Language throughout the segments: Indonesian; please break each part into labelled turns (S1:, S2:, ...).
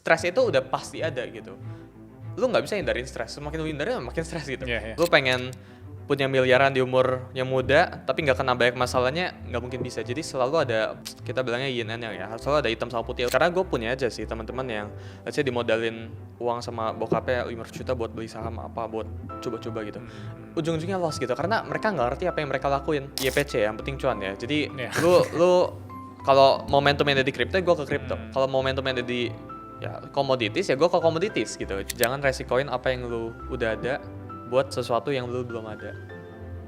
S1: stres itu udah pasti ada gitu. Lu nggak bisa hindarin stres, semakin lu hindarin makin stres gitu.
S2: Yeah.
S1: Lu pengen punya miliaran di umur yang muda tapi nggak kena banyak masalahnya, nggak mungkin bisa. Jadi selalu ada, kita bilangnya yin and yang ya, selalu ada hitam sama putih. Karena gue punya aja sih teman-teman yang let's say dimodalin uang sama bokapnya 500 juta buat beli saham apa, buat coba-coba gitu, ujung-ujungnya loss gitu karena mereka nggak ngerti apa yang mereka lakuin. YPC yang penting cuan ya. Jadi lu kalau momentum yang ada di kripto, gue ke kripto. Kalau momentum yang ada di ya komoditis, ya gue ke komoditis gitu. Jangan resikoin apa yang lu udah ada buat sesuatu yang lu belum ada.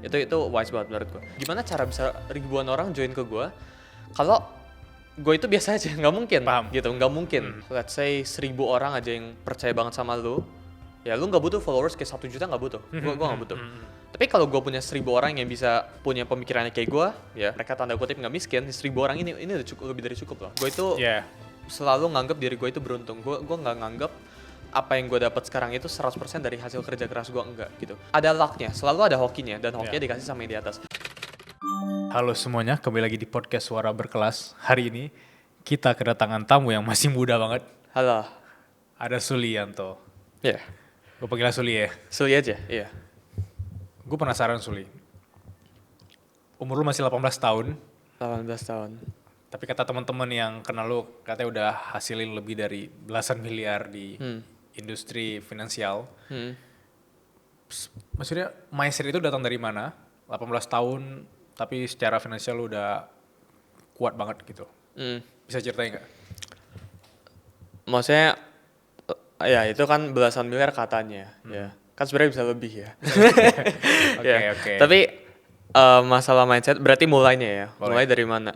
S1: Itu wise banget menurut gue. Gimana cara bisa ribuan orang join ke gue kalau gue itu biasa aja, nggak mungkin.
S2: Paham.
S1: Gitu, nggak mungkin. Let's say 1.000 orang aja yang percaya banget sama lu, ya lu nggak butuh followers kayak 1 juta, nggak butuh. Gue nggak butuh. Tapi kalau gue punya 1.000 orang yang bisa punya pemikirannya kayak gue, ya mereka tanda kutip nggak miskin, 1.000 orang ini udah cukup, lebih dari cukup loh. Gue itu selalu nganggap diri gue itu beruntung. Gue nggak nganggap apa yang gue dapat sekarang itu 100% dari hasil kerja keras gue, enggak gitu. Ada lucknya, selalu ada hokinya, dan hokinya dikasih sama yang di atas.
S2: Halo semuanya, kembali lagi di podcast Suara Berkelas. Hari ini kita kedatangan tamu yang masih muda banget.
S1: Halo.
S2: Ada Sulianto.
S1: Iya.
S2: Gue panggilnya Suli ya.
S1: Suli aja, iya.
S2: Gue penasaran Suli. Umur lu masih 18 tahun.
S1: 18 tahun.
S2: Tapi kata teman-teman yang kenal lu, katanya udah hasilin lebih dari belasan miliar di industri finansial. Maksudnya mindset itu datang dari mana? 18 tahun tapi secara finansial lu udah kuat banget gitu. Bisa ceritain nggak?
S1: Maksudnya ya itu kan belasan miliar katanya, ya kan sebenarnya bisa lebih ya.
S2: Oke.
S1: Tapi masalah mindset berarti mulainya ya. Mulai dari mana?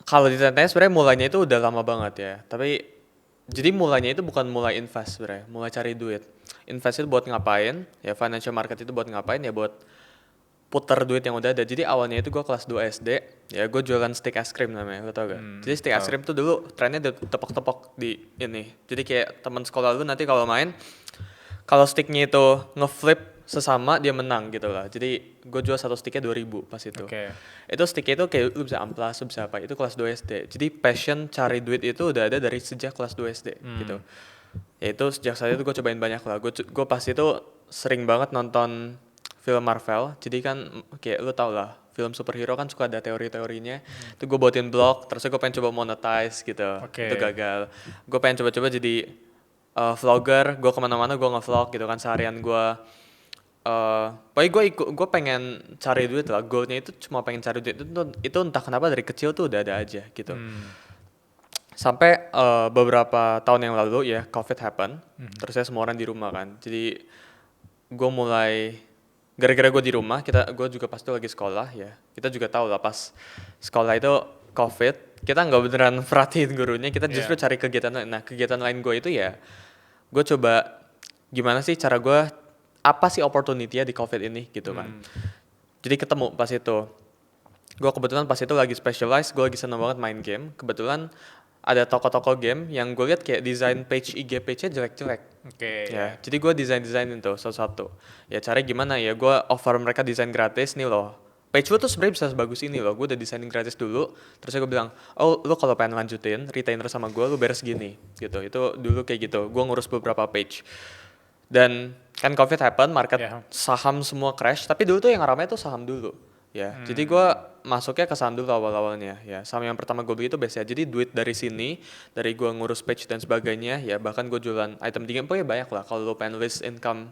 S1: Kalau ditanya sebenarnya mulainya itu udah lama banget ya. Tapi jadi mulainya itu bukan mulai invest sebenarnya, mulai cari duit. Invest itu buat ngapain? Ya financial market itu buat ngapain? Ya buat puter duit yang udah ada. Jadi awalnya itu gue kelas 2 SD, ya gue jualan stick es krim namanya, lo tau gak? Jadi stick es krim tuh dulu trennya tepok-tepok di ini. Jadi kayak teman sekolah lu nanti kalau main, kalau sticknya itu ngeflip sesama dia menang gitu lah. Jadi gue jual satu sticknya 2.000 pas itu. Itu sticknya itu kayak lu bisa amplas, lu bisa apa, itu kelas 2 SD. Jadi passion cari duit itu udah ada dari sejak kelas 2 SD gitu. Ya itu sejak saat itu gue cobain banyak lah. Gue pas itu sering banget nonton film Marvel. Jadi kan kayak lu tau lah, film superhero kan suka ada teori-teorinya. Itu gue buatin blog, terus gue pengen coba monetize gitu. Itu gagal. Gue pengen coba-coba jadi vlogger, gue kemana-mana gue nge-vlog gitu kan seharian gue. Pokoknya gue pengen cari duit lah, goalnya itu cuma pengen cari duit. Itu entah kenapa dari kecil tuh udah ada aja gitu. Sampai beberapa tahun yang lalu ya COVID happen, terus saya semua orang di rumah kan. Jadi gue mulai, gara-gara gue di rumah, gue juga pas itu lagi sekolah ya. Kita juga tahu lah pas sekolah itu COVID, kita nggak beneran perhatiin gurunya, kita justru cari kegiatan lain. Nah kegiatan lain gue itu ya, gue coba gimana sih cara gue, apa sih opportunity-nya di COVID ini gitu kan. Jadi ketemu pas itu. Gue kebetulan pas itu lagi specialize, gue lagi seneng banget main game. Kebetulan ada toko-toko game yang gue lihat kayak desain page IG page-nya jelek-jelek. Ya, jadi gue desain-desainin tuh satu-satu. Ya cara gimana ya, gue offer mereka desain gratis nih loh. Page lu tuh sebenarnya bisa sebagus ini loh. Gue udah desainin gratis dulu. Terus gue bilang, oh lu kalau pengen lanjutin retainer sama gue, lu beres gini gitu. Itu dulu kayak gitu. Gue ngurus beberapa page. Dan kan COVID happen, market saham semua crash. Tapi dulu tuh yang ramai tuh saham dulu. Ya, jadi gue masuknya ke saham dulu awal-awalnya. Ya, saham yang pertama gue beli itu BCA. Jadi duit dari sini, dari gue ngurus page dan sebagainya. Ya, bahkan gue jualan item di game. Pokoknya banyak lah. Kalau lo pengen list income,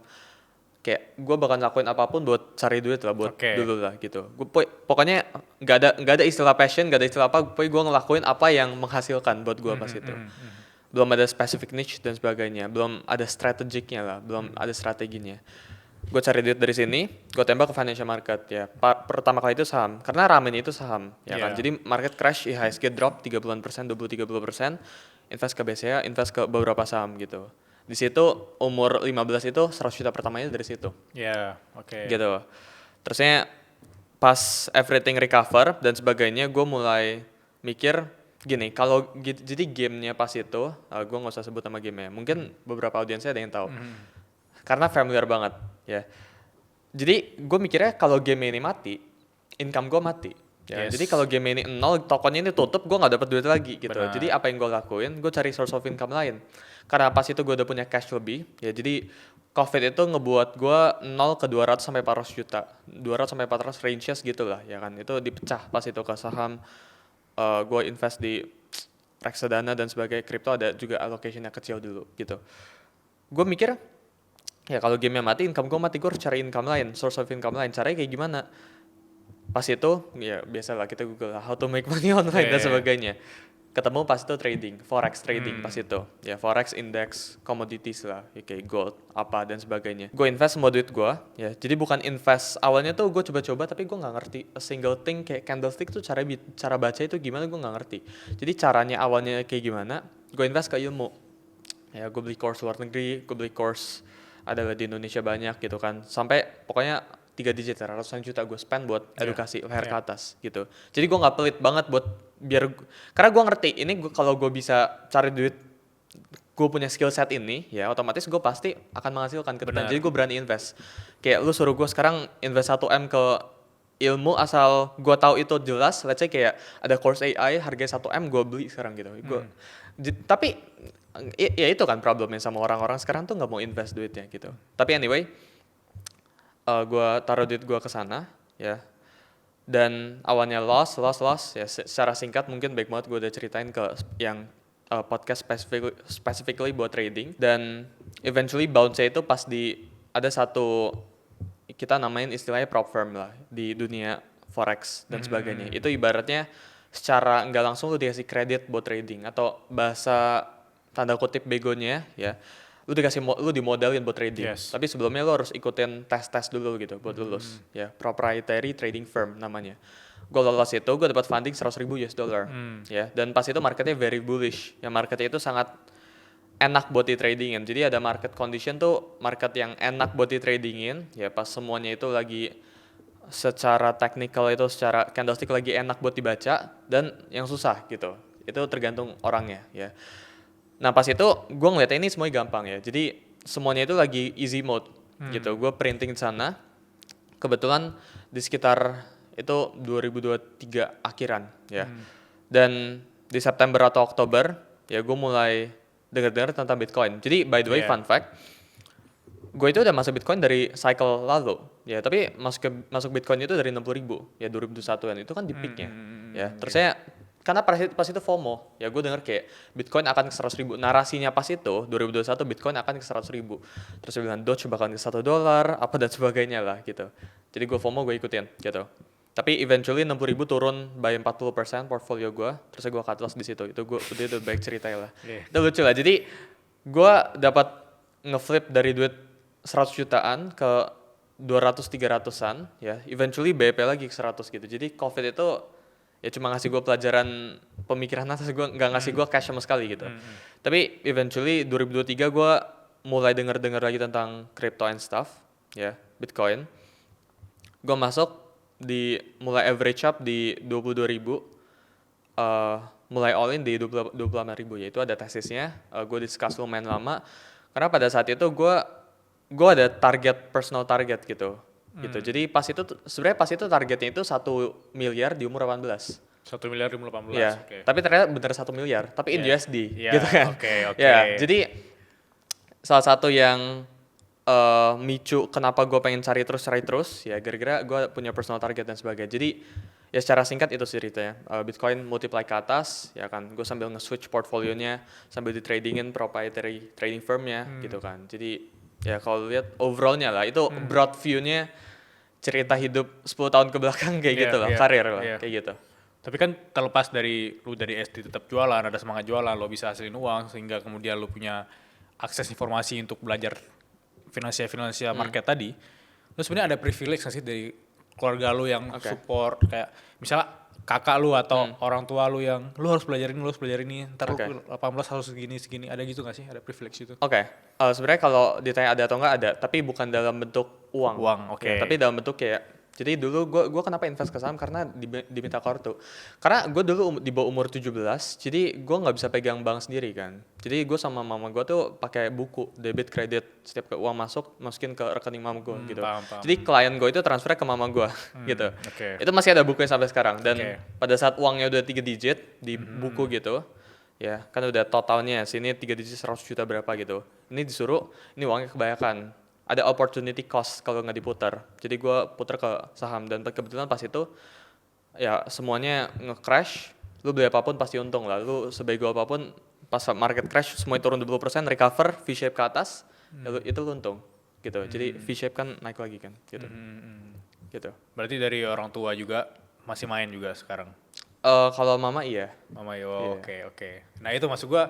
S1: kayak gue bakal lakuin apapun buat cari duit lah, buat dulu lah gitu. Gue pokoknya nggak ada istilah passion, nggak ada istilah apa. Pokoknya gue ngelakuin apa yang menghasilkan buat gue pas itu. Belum ada specific niche dan sebagainya, belum ada strategiknya lah, belum ada strateginya. Gue cari duit dari sini, gue tembak ke financial market ya. Pertama kali itu saham, karena ramennya itu saham, ya kan. Jadi market crash, IHSG drop 30%, 20-30%, invest ke BCA, invest ke beberapa saham gitu. Di situ umur 15 itu 100 juta pertamanya dari situ. Gitu. Terusnya pas everything recover dan sebagainya, gue mulai mikir gini, kalau jadi gamenya pas itu, gue nggak usah sebut nama gamenya, mungkin beberapa audiensnya ada yang tahu, karena familiar banget ya. Jadi gue mikirnya kalau game ini mati, income gue mati. Ya, jadi kalau game ini nol, tokennya ini tutup, gue nggak dapat duit lagi gitu.
S2: Benar.
S1: Jadi apa yang gue lakuin, gue cari source of income lain. Karena pas itu gue udah punya cash lebih, ya jadi COVID itu ngebuat gue 0 ke 200 sampai 400 juta. 200 sampai 400 ranges gitu lah, ya kan. Itu dipecah pas itu ke saham, gue invest di reksadana dan sebagai kripto, ada juga allocation-nya kecil dulu gitu. Gue mikir, ya kalau game-nya mati, income gue mati, gue harus cari income lain, source of income lain. Caranya kayak gimana? Pas itu ya biasalah kita Google how to make money online dan sebagainya. Ketemu pas itu trading, forex trading pas itu. Ya forex index commodities lah, ya kayak gold, apa dan sebagainya. Gue invest semua duit gue, ya. Jadi bukan invest awalnya tuh gue coba-coba tapi gue nggak ngerti a single thing kayak candlestick tuh cara baca itu gimana, gue nggak ngerti. Jadi caranya awalnya kayak gimana? Gue invest ke ilmu. Ya gue beli course luar negeri, gue beli course ada di Indonesia banyak gitu kan. Sampai pokoknya 3 digit, ratusan juta gue spend buat edukasi leher ke atas gitu. Jadi gue nggak pelit banget buat karena gue ngerti ini kalau gue bisa cari duit, gue punya skill set ini, ya otomatis gue pasti akan menghasilkan ke depan. Jadi gue berani invest. Kayak lu suruh gue sekarang invest 1M ke ilmu asal gue tahu itu jelas. Let's say kayak ada course AI harganya 1M, gue beli sekarang gitu. Tapi ya itu kan problemnya sama orang-orang sekarang tuh nggak mau invest duitnya gitu. Tapi anyway, gue taruh duit gue ke sana, ya. Dan awalnya loss, ya secara singkat mungkin baik banget gue udah ceritain ke yang podcast specifically buat trading. Dan eventually bounce-nya itu pas ada satu, kita namain istilahnya prop firm lah di dunia forex dan sebagainya. Itu ibaratnya secara nggak langsung lu dikasih kredit buat trading, atau bahasa tanda kutip begonya ya, lu dimodalin buat trading. Tapi sebelumnya lu harus ikutin tes dulu gitu buat lulus. Ya, proprietary trading firm namanya. Gue lolos itu, gue dapat funding $100,000 ya. Dan pas itu marketnya very bullish. Ya, marketnya itu sangat enak buat di tradingin. Jadi ada market condition tuh, market yang enak buat di tradingin. Ya, pas semuanya itu lagi secara technical itu, secara candlestick lagi enak buat dibaca, dan yang susah gitu. Itu tergantung orangnya ya. Nah pas itu gue ngeliatnya ini semuanya gampang ya. Jadi semuanya itu lagi easy mode gitu. Gue printing di sana. Kebetulan di sekitar itu 2023 akhiran ya. Dan di September atau Oktober ya gue mulai dengar tentang Bitcoin. Jadi by the way fun fact, gue itu udah masuk Bitcoin dari cycle lalu ya. Tapi masuk Bitcoin itu dari 60.000 ya, 2021 itu kan di peaknya ya. Terus saya karena pas itu FOMO, ya gue denger kayak Bitcoin akan ke 100.000. Narasinya pas itu 2021 Bitcoin akan ke 100.000. Terus dia bilang Doge bakal ke $1, apa dan sebagainya lah gitu. Jadi gue FOMO, gue ikutin gitu. Tapi eventually 60.000 turun by 40% portfolio gue. Terus gue cut loss di situ. Itu udah baik ceritanya lah. Itu lucu lah. Jadi gue dapat ngeflip dari duit 100 jutaan ke 200-300an ya. Eventually BP lagi ke 100 gitu. Jadi COVID itu ya cuma ngasih gue pelajaran pemikiran atas, gue nggak ngasih gue cash sama sekali gitu. Tapi eventually 2023 gue mulai dengar lagi tentang crypto and stuff ya, Bitcoin. Gue masuk mulai average up di 22.000, mulai all in di 26.000 ya. Itu ada tesisnya, gue discuss lumayan lama karena pada saat itu gue ada personal target gitu. Jadi sebenarnya pas itu targetnya itu 1 miliar di umur 18.
S2: 1 miliar di umur 18.
S1: Ya, tapi ternyata bener 1 miliar, tapi in USD gitu kan.
S2: Okay.
S1: Ya, jadi salah satu yang micu kenapa gue pengen cari terus ya, gara-gara gue punya personal target dan sebagainya. Jadi ya secara singkat itu ceritanya, Bitcoin multiply ke atas ya kan, gue sambil nge-switch portfolionya sambil di tradingin proprietary trading firmnya gitu kan. Jadi ya kalau lihat overallnya lah, itu broad view-nya cerita hidup 10 tahun ke belakang kayak gitu lah, karir lah kayak gitu.
S2: Tapi kan terlepas dari lu dari SD tetap jualan, ada semangat jualan, lo bisa hasilin uang sehingga kemudian lu punya akses informasi untuk belajar finansial market tadi. Lu sebenarnya ada privilege nggak sih dari keluarga lu yang support, kayak misalnya kakak lu atau orang tua lu yang lu harus belajar ini, ntar lu 18 harus segini, ada gitu nggak sih, ada privilege itu?
S1: Sebenarnya kalau ditanya ada atau nggak, ada, tapi bukan dalam bentuk uang.
S2: Oke.
S1: Ya, tapi dalam bentuk kayak Jadi dulu gue kenapa invest ke saham karena diminta kartu. Karena gue dulu di bawah umur 17, jadi gue nggak bisa pegang bank sendiri kan. Jadi gue sama mama gue tuh pakai buku debit kredit, setiap uang masuk masukin ke rekening mama gue gitu.
S2: Paham.
S1: Jadi klien gue itu transfer ke mama gue gitu.
S2: Oke.
S1: Itu masih ada bukunya sampai sekarang dan
S2: Oke.
S1: pada saat uangnya udah 3 digit di buku gitu, ya kan udah totalnya sini 3 digit 100 juta berapa gitu. Ini disuruh, ini uangnya kebanyakan. Ada opportunity cost kalau nggak diputar. Jadi gue putar ke saham dan kebetulan pas itu ya semuanya nge-crash. Lu beli apapun pasti untung lah. Lu sebego apapun pas market crash semuanya turun 20%, recover V-shape ke atas, itu lu untung gitu. Jadi V-shape kan naik lagi kan gitu. Gitu.
S2: Berarti dari orang tua juga masih main juga sekarang.
S1: Kalau mama iya.
S2: Mama
S1: Iya.
S2: oke. Nah itu maksud gua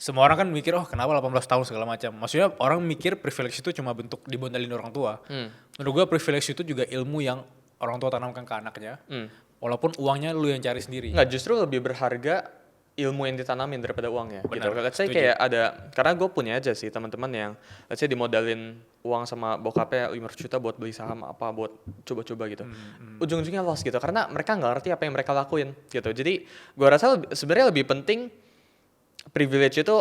S2: semua orang kan mikir kenapa 18 tahun segala macam. Maksudnya orang mikir privilege itu cuma bentuk dibondalin orang tua. Menurut gua privilege itu juga ilmu yang orang tua tanamkan ke anaknya. Walaupun uangnya lu yang cari sendiri.
S1: Nggak, justru lebih berharga ilmu yang ditanamin daripada uangnya gitu.
S2: Benar,
S1: Let's say
S2: setuju.
S1: kayak ada, karena gue punya aja sih teman-teman yang let's say dimodalin uang sama bokapnya 500 juta buat beli saham apa buat coba-coba gitu. Ujung-ujungnya loss gitu karena mereka nggak ngerti apa yang mereka lakuin gitu. Jadi gue rasa sebenarnya lebih penting privilege itu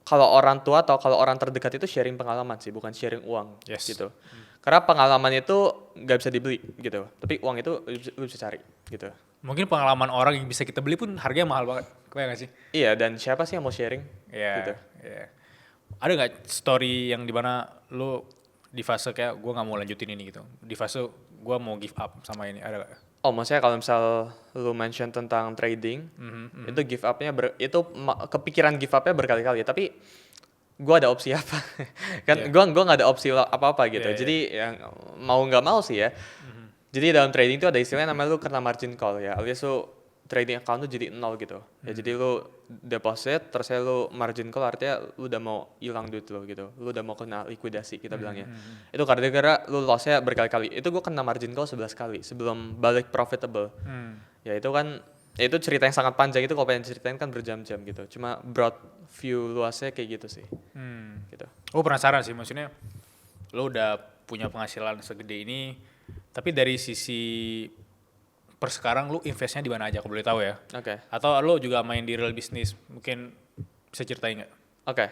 S1: kalau orang tua atau kalau orang terdekat itu sharing pengalaman sih, bukan sharing uang.
S2: Yes.
S1: Gitu. Karena pengalaman itu nggak bisa dibeli gitu, tapi uang itu lu bisa cari gitu.
S2: Mungkin pengalaman orang yang bisa kita beli pun harganya mahal banget. Kayak gak sih?
S1: Iya, dan siapa sih yang mau sharing?
S2: Iya.
S1: Gitu.
S2: Iya. Ada nggak story yang dimana lu di fase kayak gue nggak mau lanjutin ini gitu? Di fase gue mau give up sama ini, ada gak?
S1: Oh, maksudnya kalau misal lu mention tentang trading, itu give up-nya kepikiran give up-nya berkali-kali, tapi gua ada opsi apa? Kan
S2: Yeah.
S1: gua nggak ada opsi apa-apa gitu.
S2: Yeah, yeah.
S1: Jadi yang mau nggak mau sih ya. Jadi dalam trading itu ada istilahnya namanya lu kena margin call ya. Alias lu trading account tuh jadi 0 gitu. Ya jadi lu deposit terus lu margin call artinya lu udah mau hilang duit lu gitu. Lu udah mau kena likuidasi kita bilangnya. Itu karena lu loss-nya berkali-kali. Itu gua kena margin call 11 kali sebelum balik profitable. Ya itu kan ya itu cerita yang sangat panjang, itu kalau pengen ceritain kan berjam-jam gitu. Cuma broad view luasnya kayak gitu sih. Gitu.
S2: Gue penasaran sih, maksudnya lo udah punya penghasilan segede ini, tapi dari sisi per sekarang lo investnya di mana aja, kalau boleh tahu ya?
S1: Oke.
S2: Atau lo juga main di real business, mungkin bisa ceritain nggak?
S1: Oke.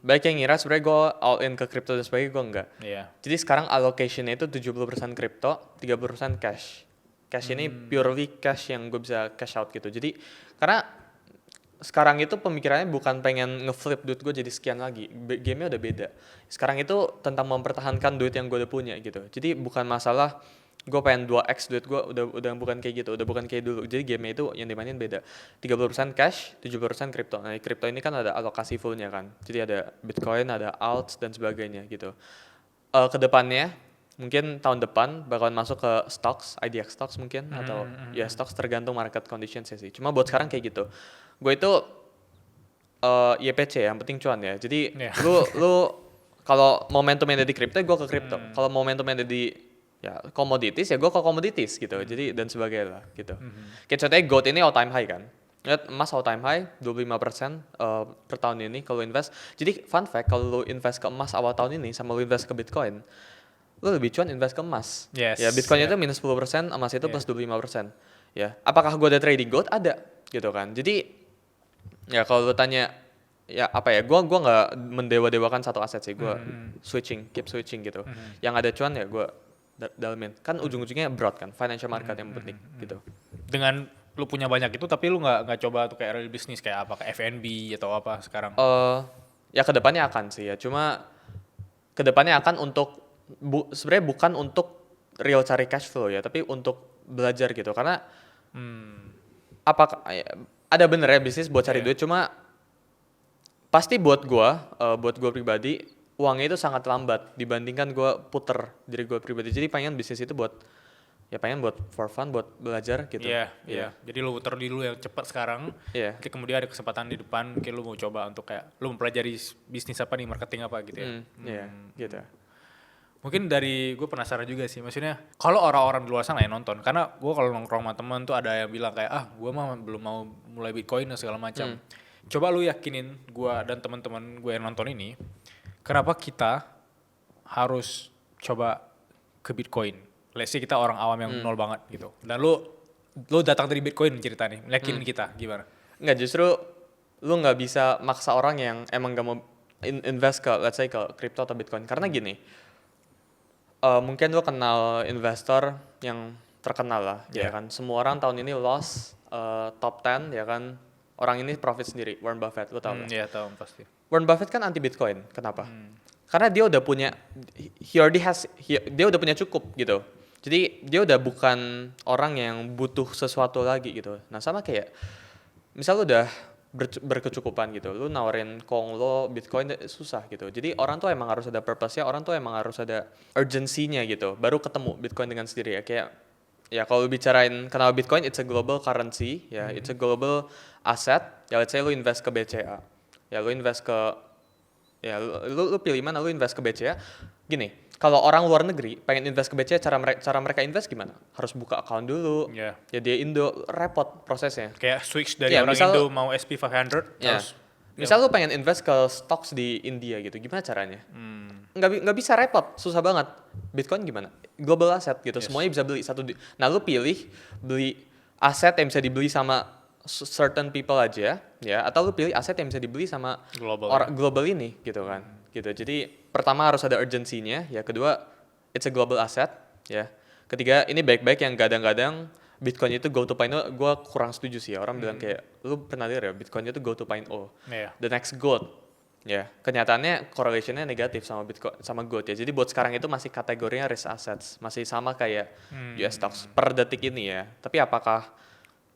S1: Baik yang ngira sebenarnya gue all in ke crypto dan sebagainya, gue enggak.
S2: Iya.
S1: Jadi sekarang allocation-nya itu 70% crypto, 30% cash. Cash ini purely cash yang gue bisa cash out gitu. Jadi karena sekarang itu pemikirannya bukan pengen ngeflip duit gue jadi sekian lagi. Game-nya udah beda. Sekarang itu tentang mempertahankan duit yang gue udah punya gitu. Jadi bukan masalah gue pengen 2x duit gue, udah bukan kayak gitu, udah bukan kayak dulu. Jadi game itu yang dimainin beda. 30% cash, 70% crypto. Nah, crypto ini kan ada alokasi fullnya kan. Jadi ada Bitcoin, ada alts dan sebagainya gitu. Kedepannya mungkin tahun depan bakalan masuk ke stocks, IDX stocks mungkin atau ya stocks tergantung market conditions sih. Cuma buat sekarang kayak gitu. Gue itu YPC yang penting cuan ya. Jadi lu kalau momentum yang ada di crypto, gue ke crypto. Kalau momentum yang ada di ya commodities ya gue ke commodities gitu. Jadi dan sebagainya lah gitu. Kayak contohnya gold ini all time high kan. Lihat emas all time high 25% per tahun ini kalau invest. Jadi fun fact kalau lu invest ke emas awal tahun ini sama lu invest ke Bitcoin, lu lebih cuan invest ke emas.
S2: Yes,
S1: Ya Bitcoin itu minus 10%, emas itu plus 25%. Ya, apakah gue ada trading gold? Ada gitu kan. Jadi ya kalau lu tanya ya apa ya, gua nggak mendewa-dewakan satu aset sih, gua keep switching gitu. Yang ada cuan ya gua dalamin. Kan ujung-ujungnya broad kan, financial market yang penting gitu.
S2: Dengan lu punya banyak itu, tapi lu nggak coba tuh kayak real business kayak apa, kayak F&B atau apa sekarang?
S1: Ya kedepannya akan sih ya, cuma kedepannya akan untuk sebenarnya bukan untuk real cari cash flow ya, tapi untuk belajar gitu. Karena ada bener ya bisnis buat cari duit, cuma pasti buat gua pribadi uangnya itu sangat lambat dibandingkan gua puter diri gua pribadi. Jadi pengen bisnis itu buat for fun, buat belajar gitu.
S2: Iya. Jadi lu putar dulu yang cepat sekarang.
S1: Iya.
S2: Mungkin kemudian ada kesempatan di depan, mungkin lu mau coba untuk kayak lu mempelajari bisnis apa nih, marketing apa gitu ya.
S1: Iya, gitu.
S2: Mungkin dari gue penasaran juga sih, maksudnya kalau orang-orang di luar sana yang nonton, karena gue kalau nongkrong sama teman tuh ada yang bilang kayak gue mah belum mau mulai Bitcoin dan segala macam. Coba lu yakinin gue dan teman-teman gue yang nonton ini, kenapa kita harus coba ke Bitcoin. Let's say kita orang awam yang nol banget gitu. Dan lu datang dari Bitcoin cerita nih, yakinin kita gimana?
S1: Nggak, justru lu nggak bisa maksa orang yang emang gak mau invest ke let's say ke crypto atau Bitcoin. Karena gini, mungkin lu kenal investor yang terkenal lah, ya kan. Semua orang tahun ini loss top 10 ya kan. Orang ini profit sendiri, Warren Buffett, lu tahu kan?
S2: Iya tahu pasti.
S1: Warren Buffett kan anti Bitcoin. Kenapa? Karena dia udah punya dia udah punya cukup gitu. Jadi dia udah bukan orang yang butuh sesuatu lagi gitu. Nah, sama kayak misal lu udah berkecukupan gitu, lu nawarin Kong lo Bitcoin susah gitu. Jadi orang tuh emang harus ada purpose-nya, orang tuh emang harus ada urgency-nya gitu. Baru ketemu Bitcoin dengan sendiri ya. Kayak ya kalau bicarain kenapa Bitcoin, it's a global currency ya, it's a global asset. Ya let's say lu invest ke BCA. Ya lu invest ke lu pilih mana, lu invest ke BCA. Gini, kalau orang luar negeri pengen invest ke BCA, cara mereka invest gimana? Harus buka account dulu. Ya dia Indo, repot prosesnya.
S2: Kayak switch dari orang Indo mau SP500 terus
S1: misal lu pengen invest ke stocks di India gitu, gimana caranya? Nggak bisa, repot, susah banget. Bitcoin gimana? Global asset gitu, semuanya bisa beli nah lu pilih beli aset yang bisa dibeli sama certain people aja ya, atau lu pilih aset yang bisa dibeli sama global ini gitu kan. Gitu. Jadi pertama harus ada urgency-nya, ya kedua it's a global asset ya. Ketiga ini baik-baik yang kadang-kadang Bitcoin itu go to 0.0, gue kurang setuju sih ya. Orang bilang kayak, lu pernah lihat ya Bitcoin itu go to 0.0, the next gold. Ya, kenyataannya correlation-nya negatif sama Bitcoin sama gold ya. Jadi buat sekarang itu masih kategorinya risk assets, masih sama kayak US stocks per detik ini ya. Tapi apakah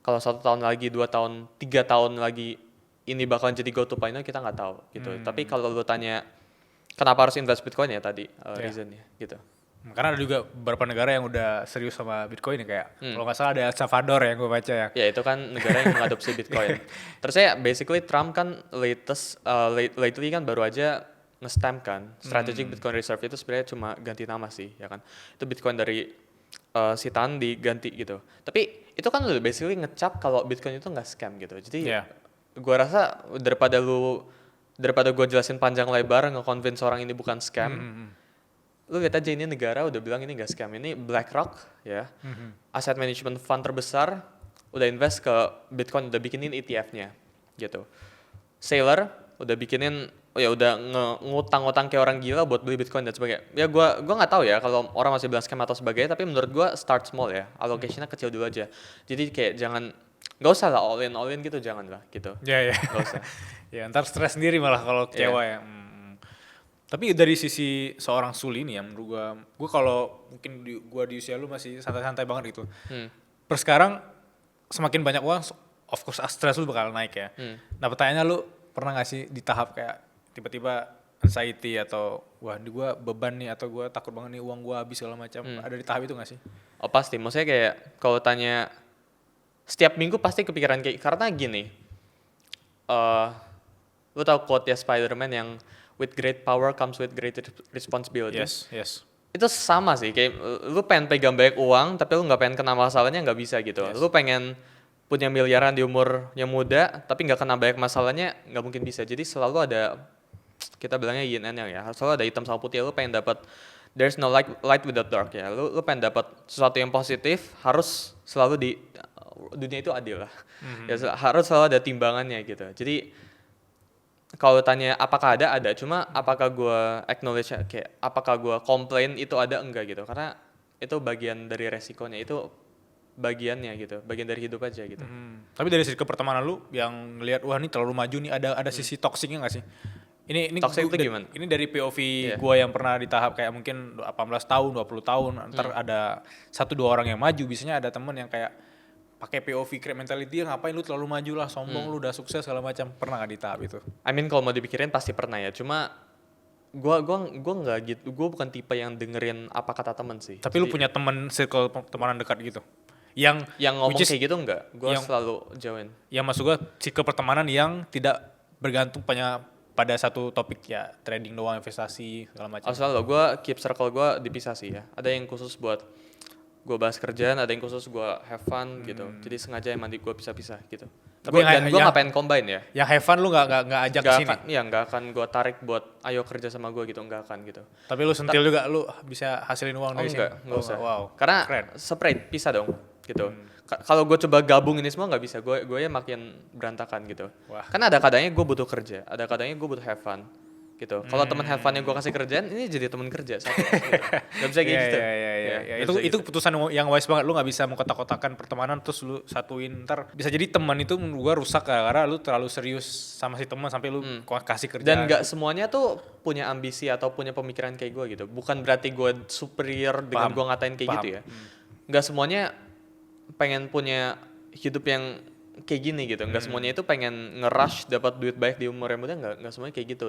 S1: kalau 1 tahun lagi, 2 tahun, 3 tahun lagi ini bakalan jadi go to 0.0, kita nggak tahu gitu. Tapi kalau lu tanya kenapa harus invest Bitcoin ya tadi reasonnya gitu.
S2: Karena ada juga beberapa negara yang udah serius sama Bitcoin ya, kayak kalau nggak salah ada El Salvador yang gue baca ya.
S1: Ya itu kan negara yang mengadopsi Bitcoin. Terus ya basically Trump kan lately kan baru aja nge-stamp kan Strategic Bitcoin Reserve, itu sebenarnya cuma ganti nama sih ya kan. Itu Bitcoin dari sitaan diganti gitu. Tapi itu kan udah basically ngecap kalau Bitcoin itu nggak scam gitu. Jadi gue rasa daripada gue jelasin panjang lebar nge-convince orang ini bukan scam, lu lihat aja ini negara udah bilang ini gak scam. Ini BlackRock ya, asset management fund terbesar, udah invest ke Bitcoin, udah bikinin ETF-nya gitu. Sailor udah bikinin, udah ngutang-ngutang kayak orang gila buat beli Bitcoin dan sebagainya. Ya gua nggak tahu ya kalau orang masih bilang scam atau sebagainya, tapi menurut gua start small ya, allocation-nya kecil dulu aja. Jadi kayak nggak usah lah all in gitu, jangan lah gitu. Nggak usah.
S2: Ya ntar stres sendiri malah kalau kecewa ya. Tapi dari sisi seorang Suli nih ya, menurut gue kalau mungkin gue di usia lu masih santai-santai banget gitu. Per sekarang semakin banyak uang, of course stres lu bakal naik ya. Nah pertanyaannya, lu pernah gak sih di tahap kayak tiba-tiba anxiety atau wah ini gue beban nih, atau gue takut banget nih uang gue habis segala macam. Ada di tahap itu gak sih?
S1: Oh pasti, maksudnya kayak kalau tanya setiap minggu pasti kepikiran kayak, karena gini, lu tau quote ya Spider-Man yang with great power comes with great responsibility.
S2: Yes.
S1: Itu sama sih, kayak lu pengen pegang banyak uang tapi lu nggak pengen kena masalahnya, nggak bisa gitu. Lu pengen punya miliaran di umur yang muda tapi nggak kena banyak masalahnya, nggak mungkin bisa. Jadi selalu ada, kita bilangnya yin and yang ya, selalu ada hitam sama putih. Lu pengen dapat, there's no light without dark ya. Lu pengen dapat sesuatu yang positif, harus selalu di dunia itu adil lah. Ya harus selalu ada timbangannya gitu. Jadi kalau tanya apakah ada, cuma apakah gue acknowledge kayak apakah gue komplain itu ada, enggak gitu, karena itu bagian dari resikonya, itu bagiannya gitu, bagian dari hidup aja gitu.
S2: Tapi dari sisi pertemanan lu yang ngelihat wah ini terlalu maju nih, ada sisi toksiknya nggak sih? Ini
S1: toxic itu gimana?
S2: Ini dari POV gue yang pernah di tahap kayak mungkin 18 tahun, 20 tahun, ntar ada 1-2 orang yang maju, biasanya ada temen yang kayak pakai POV crab mentality, ngapain lu terlalu maju lah, sombong lu udah sukses segala macam. Pernah gak di tahap itu?
S1: I mean kalau mau dipikirin pasti pernah ya, cuma gua nggak gitu, gua bukan tipe yang dengerin apa kata temen sih.
S2: Tapi lu punya temen circle pertemanan dekat gitu yang
S1: ngomong kayak gitu enggak? Gua selalu jauhin.
S2: Yang maksud gua circle pertemanan yang tidak bergantung pada satu topik ya, trading doang, investasi segala macam.
S1: Selalu gua keep circle gua dipisah sih ya. Ada yang khusus buat gue bahas kerjaan, ada yang khusus gue have fun gitu. Jadi sengaja emang gue pisah-pisah gitu.
S2: Tapi
S1: Dan gue nggak pengen combine ya.
S2: Yang have fun lu nggak ajak ke sini.
S1: Nggak akan gue tarik buat ayo kerja sama gue gitu, nggak akan gitu.
S2: Tapi lu sentil juga, lu bisa hasilin uang dari sini.
S1: Nggak usah.
S2: Wow.
S1: Karena
S2: Keren.
S1: separate, pisah dong gitu. Kalau gue coba gabung ini semua nggak bisa, gue ya makin berantakan gitu.
S2: Wah.
S1: Karena ada kadangnya gue butuh kerja, ada kadangnya gue butuh have fun gitu. Kalau teman have fun yang gue kasih kerjaan, ini jadi teman kerja satu. Gitu. Gak bisa kayak gitu.
S2: Ya, itu keputusan yang wise banget. Lu nggak bisa mengkotak-kotakan pertemanan terus lu satuin, ntar bisa jadi teman itu menurut gua rusak karena lu terlalu serius sama si teman sampai lu kasih kerjaan.
S1: Dan nggak semuanya tuh punya ambisi atau punya pemikiran kayak gue gitu. Bukan berarti gue superior dengan gue ngatain kayak gitu ya. Nggak semuanya pengen punya hidup yang kayak gini gitu. Nggak semuanya itu pengen nge-rush dapat duit banyak di umur yang muda. Nggak semuanya kayak gitu.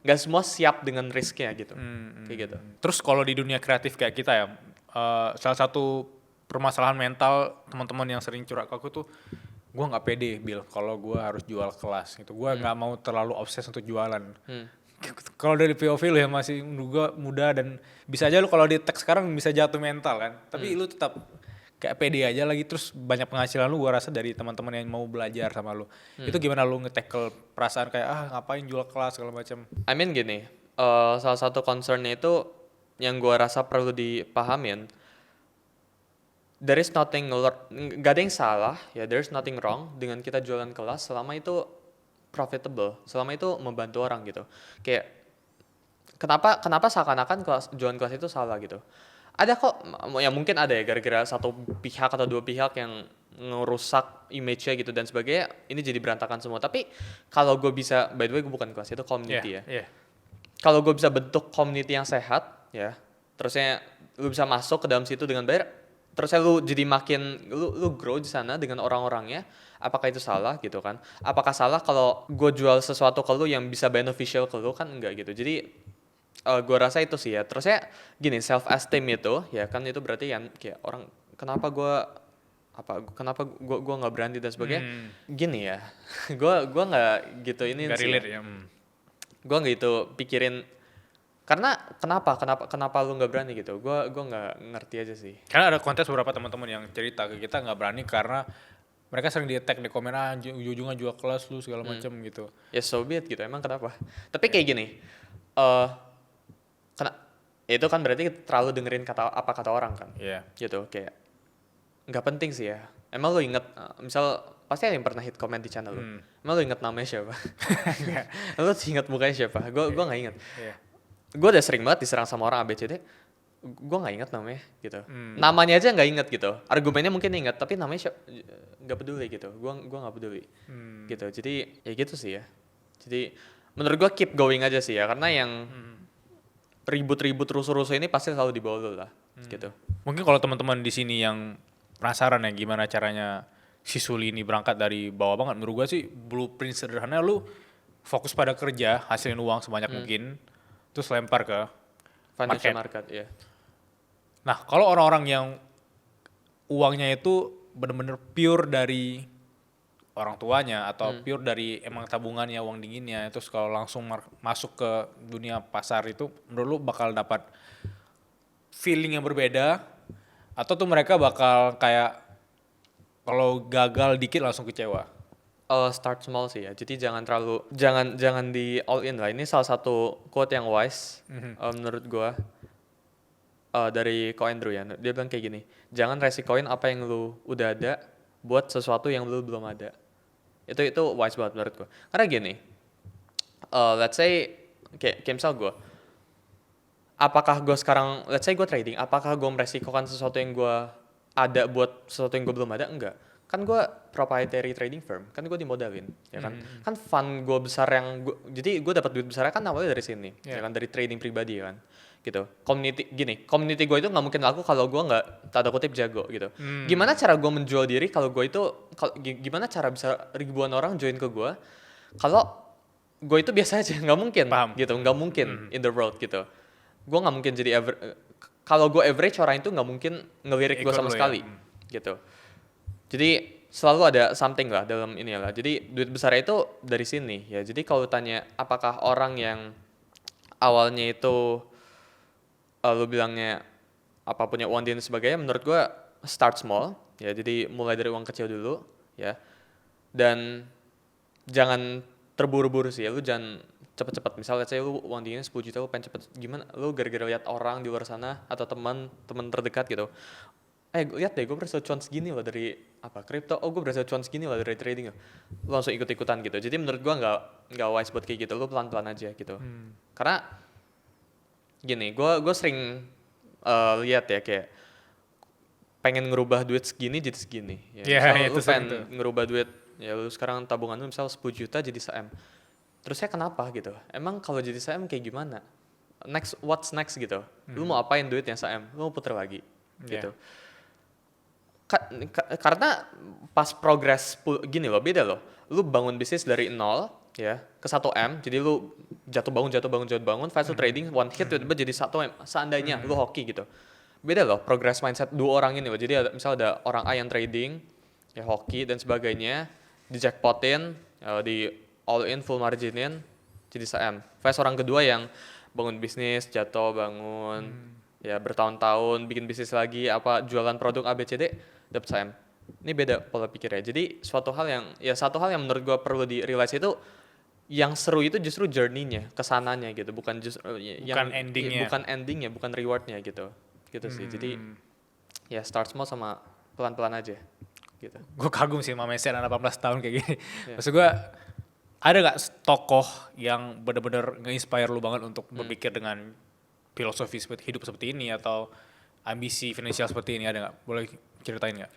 S1: Nggak semua siap dengan risknya gitu. Kayak gitu.
S2: Terus kalau di dunia kreatif kayak kita ya, salah satu permasalahan mental teman-teman yang sering curhat ke aku tuh, gue nggak pede Bill kalau gue harus jual kelas gitu. Gue nggak mau terlalu obses untuk jualan. Kalau dari POV lu yang masih muda dan bisa aja lu kalau di tag sekarang bisa jatuh mental kan. Tapi lu tetap kayak pede aja lagi, terus banyak penghasilan lu gua rasa dari teman-teman yang mau belajar sama lu. Itu gimana lu nge-tackle perasaan kayak ngapain jual kelas segala macam?
S1: I mean gini, salah satu concernnya itu yang gua rasa perlu dipahamin, there is nothing, gak ada yang salah ya, there is nothing wrong dengan kita jualan kelas selama itu profitable, selama itu membantu orang gitu. Kayak kenapa seakan-akan jualan kelas itu salah gitu. Ada kok, ya mungkin ada ya gara-gara satu pihak atau dua pihak yang ngerusak image-nya gitu dan sebagainya, ini jadi berantakan semua. Tapi kalau gue bisa, by the way gue bukan kelas, itu community ya. Kalau gue bisa bentuk community yang sehat ya, terusnya lu bisa masuk ke dalam situ dengan bayar, terusnya lu jadi makin, lu grow di sana dengan orang-orangnya, apakah itu salah gitu kan? Apakah salah kalau gue jual sesuatu ke lu yang bisa beneficial ke lu? Kan enggak gitu. Jadi gue rasa itu sih ya. Terusnya gini, self esteem itu ya kan, itu berarti yang kayak orang kenapa gue nggak berani dan sebagainya. Gini ya, gue nggak gitu ini
S2: sih. Ya.
S1: Gue nggak itu pikirin karena kenapa lu nggak berani gitu. Gue nggak ngerti aja sih.
S2: Karena ada kontes beberapa teman-teman yang cerita ke kita nggak berani karena mereka sering di-tag di komen, ujung-ujungnya jual kelas lu segala macam gitu.
S1: Ya so be it gitu, emang kenapa? Tapi kayak gini, itu kan berarti terlalu dengerin apa kata orang kan. Gitu, kayak nggak penting sih ya. Emang lu inget, misal pasti ada yang pernah hit comment di channel lu. Emang lu inget namanya siapa? Lu inget mukanya siapa? Gue nggak inget. Gue udah sering banget diserang sama orang ABCD. Gue nggak inget namanya gitu. Namanya aja nggak inget gitu. Argumennya mungkin inget, tapi namanya nggak peduli gitu. Gue nggak peduli gitu. Jadi ya gitu sih ya. Jadi menurut gue keep going aja sih ya, karena yang ribut-ribut rusuh-rusuh ini pasti selalu di bawah lu lah gitu.
S2: Mungkin kalau teman-teman di sini yang penasaran ya gimana caranya si Suli ini berangkat dari bawah banget, menurut gua sih blueprint sederhana, lu fokus pada kerja, hasilin uang sebanyak mungkin, terus lempar ke
S1: financial market ya.
S2: Nah, kalau orang-orang yang uangnya itu benar-benar pure dari orang tuanya atau pure dari emang tabungannya, uang dinginnya, terus kalau langsung masuk ke dunia pasar itu, menurut lu bakal dapat feeling yang berbeda atau tuh mereka bakal kayak kalau gagal dikit langsung kecewa?
S1: Start small sih ya. Jadi jangan di all in lah. Ini salah satu quote yang wise menurut gua dari Ko Andrew ya. Dia bilang kayak gini, jangan resikoin apa yang lu udah ada buat sesuatu yang lu belum ada. Itu wise banget menurut gue. Karena gini, let's say kayak misal gue, apakah gue sekarang, let's say gue trading, apakah gue meresikokan sesuatu yang gue ada buat sesuatu yang gue belum ada? Enggak. Kan gue proprietary trading firm, kan gue dimodalin, ya kan? Kan fund gue besar jadi gue dapat duit besarnya kan awalnya dari sini, ya kan, dari trading pribadi kan, gitu. Community gue itu nggak mungkin laku kalau gue nggak tanda kutip jago gitu. Gimana cara gue menjual diri kalau gue itu, gimana cara bisa ribuan orang join ke gue kalau gue itu biasa aja, nggak mungkin. Gitu, nggak mungkin in the world gitu. Gue nggak mungkin jadi kalau gue average orang itu nggak mungkin ngelirik gue sama sekali, gitu. Jadi selalu ada something lah dalam ini lah. Jadi duit besar itu dari sini ya. Jadi kalau tanya apakah orang yang awalnya itu lu bilangnya apa punya uang dan sebagainya, menurut gue start small ya. Jadi mulai dari uang kecil dulu ya. Dan jangan terburu-buru sih ya, lu jangan cepet-cepet. Misalnya saya lu uang dinginnya 10 juta, lu pengen cepet gimana, lu gara-gara lihat orang di luar sana atau teman terdekat gitu, lihat deh gue berhasil cuan segini loh dari kripto, gue berhasil cuan segini loh dari trading loh, lu langsung ikut-ikutan gitu. Jadi menurut gue nggak wise buat kayak gitu, lu pelan-pelan aja gitu. Karena gini, gue sering lihat ya, kayak pengen ngerubah duit segini jadi segini ya. Misal lu pengen ngerubah duit ya, lu sekarang tabungan lu misal 10 juta jadi 1 M, terusnya kenapa gitu, emang kalau jadi 1 M kayak gimana, what's next gitu, lu mau apain duit yang 1 M, lu mau puter lagi gitu. Karena pas progress gini loh, beda loh, lu bangun bisnis dari 0 ya ke 1 M, jadi lu jatuh bangun fast trading one hit tiba-tiba jadi 1 M, seandainya lu hoki gitu. Beda loh progress mindset dua orang ini loh. Jadi misal ada orang A yang trading ya, hoki dan sebagainya, di jackpotin, di all in full marginin jadi 1 M. Versus orang kedua yang bangun bisnis, jatuh bangun, ya bertahun-tahun bikin bisnis lagi, jualan produk ABCD dapat 1 M. Ini beda pola pikirnya. Jadi satu hal yang menurut gue perlu di realize itu, yang seru itu justru journey-nya, kesananya gitu, bukan endingnya, bukan reward-nya gitu sih. Jadi ya start small sama pelan-pelan aja gitu.
S2: Gue kagum sih sama Messi anak 18 tahun kayak gini. Maksud gue, ada gak tokoh yang benar-benar nge-inspire lu banget untuk berpikir dengan filosofi hidup seperti ini atau ambisi finansial seperti ini, ada gak? Boleh ceritain gak?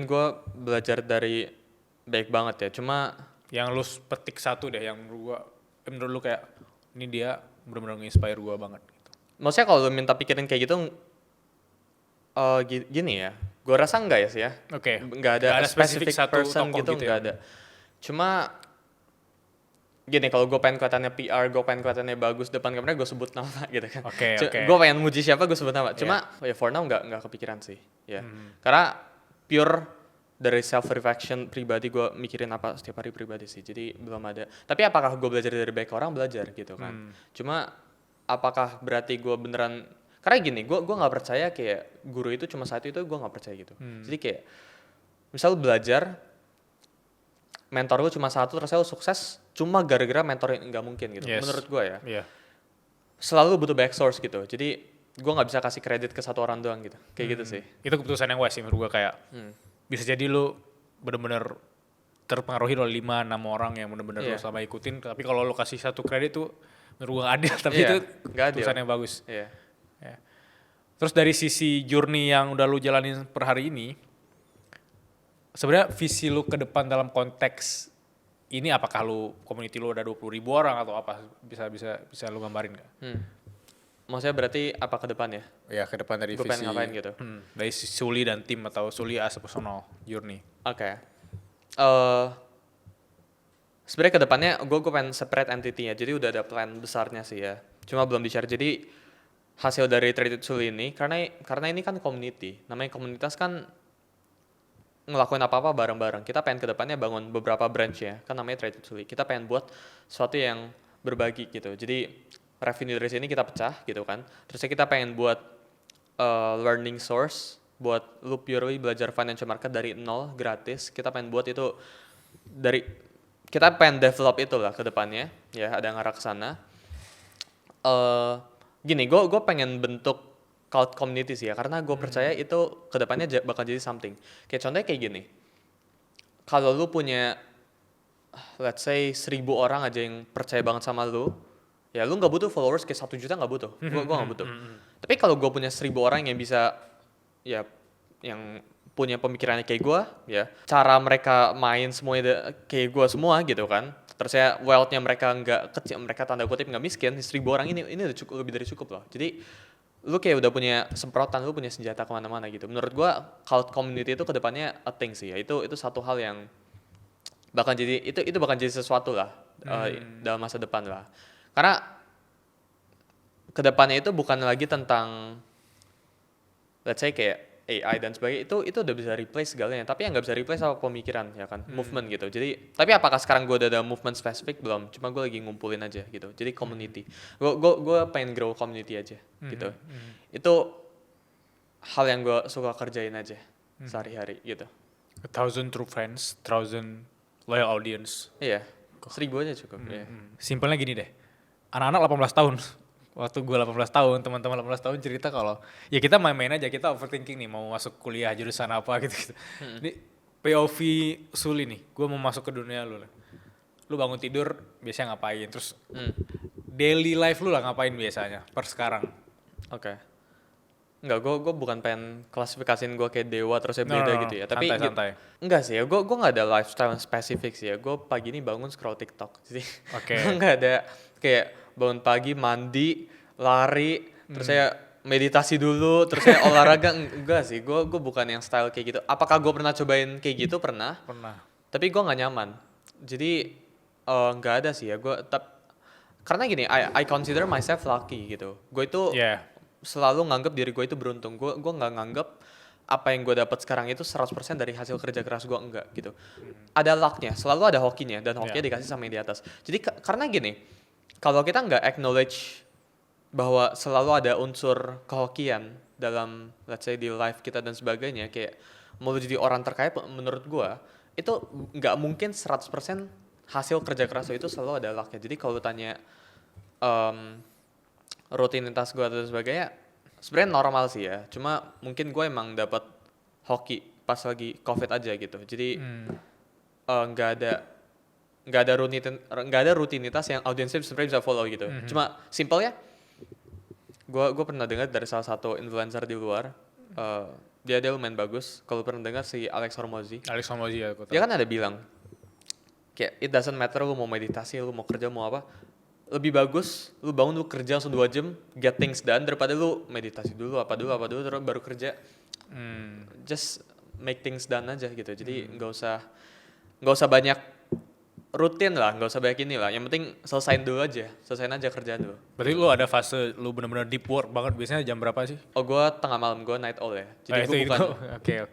S1: Gue belajar dari baik banget ya, cuma
S2: yang lu petik satu deh yang menurut lu kayak ini dia benar-benar nge-inspire gue banget gitu.
S1: Maksudnya kalau lu minta pikirin kayak gitu, gini ya, gue rasa enggak ya sih ya.
S2: Oke.
S1: Nggak ada specific person gitu, nggak ada. Cuma gini, kalau gue pengen kelihatannya PR, gue pengen kelihatannya bagus depan kamera, gue sebut nama gitu kan.
S2: Oke.
S1: Gue pengen muji siapa, gue sebut nama. Cuma ya for now nggak kepikiran sih. Ya. Karena pure dari self reflection pribadi, gue mikirin apa setiap hari pribadi sih. Jadi belum ada. Tapi apakah gue belajar dari banyak orang? Belajar gitu kan. Cuma apakah berarti gue beneran, karena gini, gue nggak percaya kayak guru itu cuma satu, itu gue nggak percaya gitu. Jadi kayak misal belajar, mentor lu cuma satu, terus lu sukses cuma gara-gara mentor, nggak mungkin gitu. Menurut gue ya. Selalu butuh back source gitu. Jadi gue nggak bisa kasih kredit ke satu orang doang gitu. Kayak gitu sih.
S2: Itu keputusan yang wise sih menurut gue, kayak bisa jadi lu bener-bener terpengaruhi oleh 5-6 orang yang bener-bener lu selama ikutin. Tapi kalau lu kasih satu kredit tuh menurut gue gak adil. Tapi itu keputusan yang bagus. Terus dari sisi journey yang udah lu jalanin per hari ini, sebenarnya visi lu ke depan dalam konteks ini, apakah lu community lu udah 20,000 orang atau apa, bisa lu gambarin gak?
S1: Maksudnya berarti apa ke depan ya?
S2: Ya ke depan dari
S1: visi. Gue pengen ngapain gitu?
S2: Dari Suli dan tim atau Suli as a personal journey.
S1: Oke. Sebenarnya ke depannya gue pengen separate entity-nya. Jadi udah ada plan besarnya sih ya. Cuma belum di-share. Jadi hasil dari Traded Suli ini, karena ini kan community. Namanya komunitas kan ngelakuin apa-apa bareng-bareng. Kita pengen ke depannya bangun beberapa branch ya. Kan namanya Traded Suli. Kita pengen buat sesuatu yang berbagi gitu. Jadi revenue dari sini kita pecah gitu kan. Terusnya kita pengen buat learning source buat lu purely belajar financial market dari nol, gratis. Kita pengen buat itu kita pengen develop itu lah ke depannya ya, ada yang ngarah ke sana. Gini, gue pengen bentuk cloud community sih ya, karena gue percaya itu ke depannya bakal jadi something. Kayak contohnya kayak gini, kalau lu punya let's say 1,000 orang aja yang percaya banget sama lu, ya lu nggak butuh followers kayak 1 juta, nggak butuh. Gue nggak butuh. Tapi kalau gue punya 1,000 orang yang bisa ya, yang punya pemikirannya kayak gue ya, cara mereka main semuanya kayak gue semua gitu kan, terus ya wealth-nya mereka nggak kecil, mereka tanda kutip nggak miskin, 1,000 orang ini udah cukup, lebih dari cukup loh. Jadi lu kayak udah punya semprotan, lu punya senjata kemana-mana gitu. Menurut gue cloud community itu kedepannya a thing sih ya, itu satu hal yang bakal jadi, itu bakal jadi sesuatu lah dalam masa depan lah. Karena kedepannya itu bukan lagi tentang let's say kayak AI dan sebagainya, itu udah bisa replace segalanya, tapi yang nggak bisa replace apa pemikiran ya kan, movement gitu. Jadi tapi apakah sekarang gue udah ada movement spesifik, belum, cuma gue lagi ngumpulin aja gitu. Jadi community, gue pengen grow community aja gitu. Itu hal yang gue suka kerjain aja sehari-hari gitu.
S2: 1,000 true friends, 1,000 loyal audience.
S1: Iya, 1.000 aja cukup. Iya.
S2: Simpelnya gini deh, anak-anak 18 tahun, waktu gue 18 tahun, teman-teman 18 tahun cerita kalau ya kita main-main aja, kita overthinking nih mau masuk kuliah jurusan apa gitu. Ini POV Suli nih, gue mau masuk ke dunia lu lah. Lu bangun tidur biasanya ngapain, terus daily life lu lah ngapain biasanya per sekarang.
S1: Oke. Enggak, gue bukan pengen klasifikasiin gue kayak dewa terus ya beda gitu ya. Tapi
S2: santai.
S1: enggak sih ya, gue nggak ada lifestyle yang spesifik sih ya. Gue pagi ini bangun scroll TikTok, jadi gue nggak ada kayak bangun pagi mandi, lari, terus saya meditasi dulu, terus saya olahraga. Enggak sih, gue bukan yang style kayak gitu. Apakah gue pernah cobain kayak gitu? Pernah. Tapi gue nggak nyaman. Jadi nggak ada sih ya. Karena gini, I consider myself lucky gitu. Gue itu selalu nganggap diri gue itu beruntung. Gue nggak nganggap apa yang gue dapat sekarang itu 100% dari hasil kerja keras gue, enggak gitu. Ada lucknya, selalu ada hokinya, dan hokinya dikasih sama yang di atas. Jadi karena gini, kalau kita nggak acknowledge bahwa selalu ada unsur kehokian dalam let's say di life kita dan sebagainya, kayak mau jadi orang terkaya menurut gue itu nggak mungkin 100% hasil kerja keras itu selalu ada lucknya. Jadi kalau tanya rutinitas gue dan sebagainya sebenarnya normal sih ya, cuma mungkin gue emang dapat hoki pas lagi COVID aja gitu. Jadi nggak ada rutinitas yang audiensnya sebenarnya bisa follow gitu. Cuma simple ya, gue pernah dengar dari salah satu influencer di luar, dia lumayan bagus. Kalau pernah dengar si Alex Hormozi
S2: ya, aku tahu.
S1: Dia kan ada bilang kayak it doesn't matter lu mau meditasi, lu mau kerja, mau apa, lebih bagus lu bangun lu kerja langsung 2 jam get things done daripada lu meditasi dulu apa dulu terus baru kerja. Just make things done aja gitu. Jadi nggak usah banyak rutin lah, nggak usah banyak ini lah, yang penting selesain aja kerjaan dulu.
S2: Berarti lu ada fase lu benar-benar deep work banget, biasanya jam berapa sih?
S1: Gue tengah malam, gue night owl ya. Jadi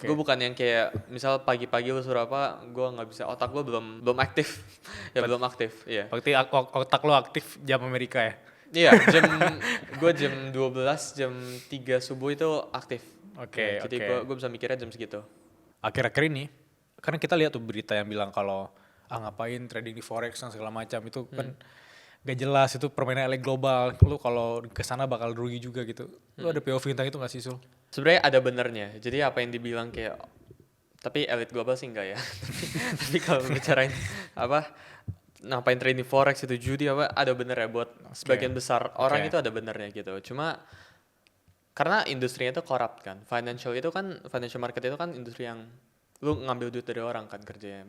S1: gue bukan yang kayak misal pagi-pagi lu suruh apa, gue nggak bisa, otak gue belum aktif. Belum aktif. Iya.
S2: Berarti otak lu aktif jam Amerika ya?
S1: Iya, gue jam 12, jam 3 subuh itu aktif. Jadi gue bisa mikirnya jam segitu.
S2: Akhir-akhir ini karena kita lihat tuh berita yang bilang kalau ngapain trading di forex dan segala macam itu kan gak jelas, itu permainan elit global, lu kalau kesana bakal rugi juga gitu. Lu ada POV tentang itu gak sih, Sul?
S1: Sebenarnya ada benernya. Jadi apa yang dibilang kayak, tapi elit global sih enggak ya. Tapi kalau bicarain apa ngapain trading forex itu judi apa, ada benernya buat sebagian besar orang itu ada benernya gitu. Cuma karena industrinya itu corrupt kan. Financial market itu kan industri yang lu ngambil duit dari orang kan kerjanya.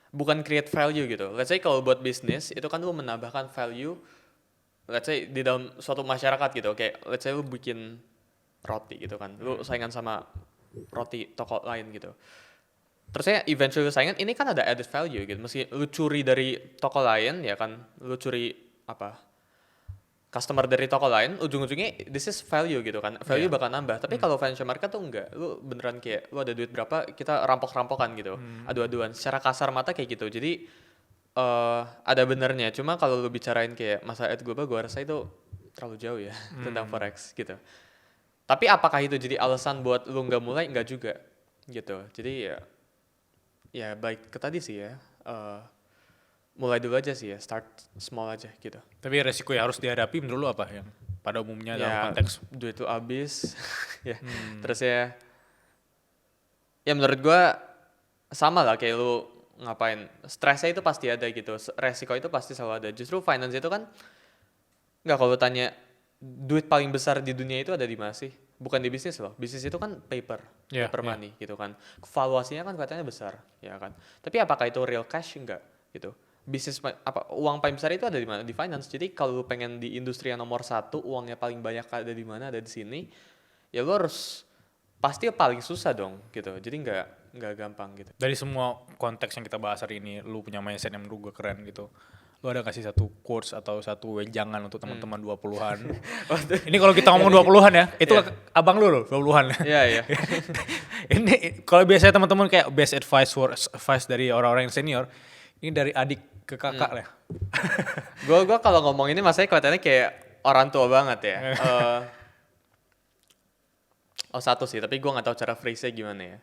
S1: Bukan create value gitu. Let's say kalau buat bisnis itu kan lu menambahkan value, let's say di dalam suatu masyarakat gitu. Kayak let's say lu bikin roti gitu kan. Lu saingan sama roti toko lain gitu. Terusnya eventually lu saingan, ini kan ada added value gitu. Meski lu curi dari toko lain ya kan, lu curi customer dari toko lain, ujung-ujungnya this is value gitu kan. Value bakal nambah. Tapi kalau financial market tuh enggak. Lu beneran kayak lu ada duit berapa, kita rampok-rampokan gitu. Adu-aduan. Secara kasar mata kayak gitu. Jadi ada benernya. Cuma kalau lu bicarain kayak masalah elit global, gue rasa itu terlalu jauh ya tentang forex gitu. Tapi apakah itu jadi alasan buat lu nggak mulai? Nggak juga gitu. Jadi ya baik ke tadi sih ya. Mulai dulu aja sih ya, start small aja gitu.
S2: Tapi resiko yang harus dihadapi menurut lu apa yang pada umumnya dalam konteks?
S1: Duit itu habis, ya. Terus ya menurut gua sama lah kayak lu ngapain, stresnya itu pasti ada gitu, resiko itu pasti selalu ada. Justru finance itu kan, nggak, kalau tanya duit paling besar di dunia itu ada di mana sih? Bukan di bisnis loh, bisnis itu kan paper money gitu kan. Valuasinya kan katanya besar, ya kan. Tapi apakah itu real cash? Enggak gitu. Bisnis uang paling besar itu ada di mana? Di finance. Jadi kalau lu pengen di industri yang nomor 1, uangnya paling banyak ada di mana? Ada di sini. Ya lu harus pasti paling susah dong gitu. Jadi nggak gampang gitu.
S2: Dari semua konteks yang kita bahas hari ini, lu punya mindset yang menurut gue keren gitu. Lu ada kasih satu quotes atau satu wejangan untuk teman-teman 20-an? Ini kalau kita ngomong 20-an ya, itu abang lu loh 20-an.
S1: Iya.
S2: Ini kalau biasanya teman-teman kayak best advice dari orang-orang yang senior, ini dari adik ke kakak lah.
S1: Gue kalau ngomong ini masanya kelihatannya kayak orang tua banget ya. Satu sih, tapi gue nggak tahu cara phrase-nya gimana ya.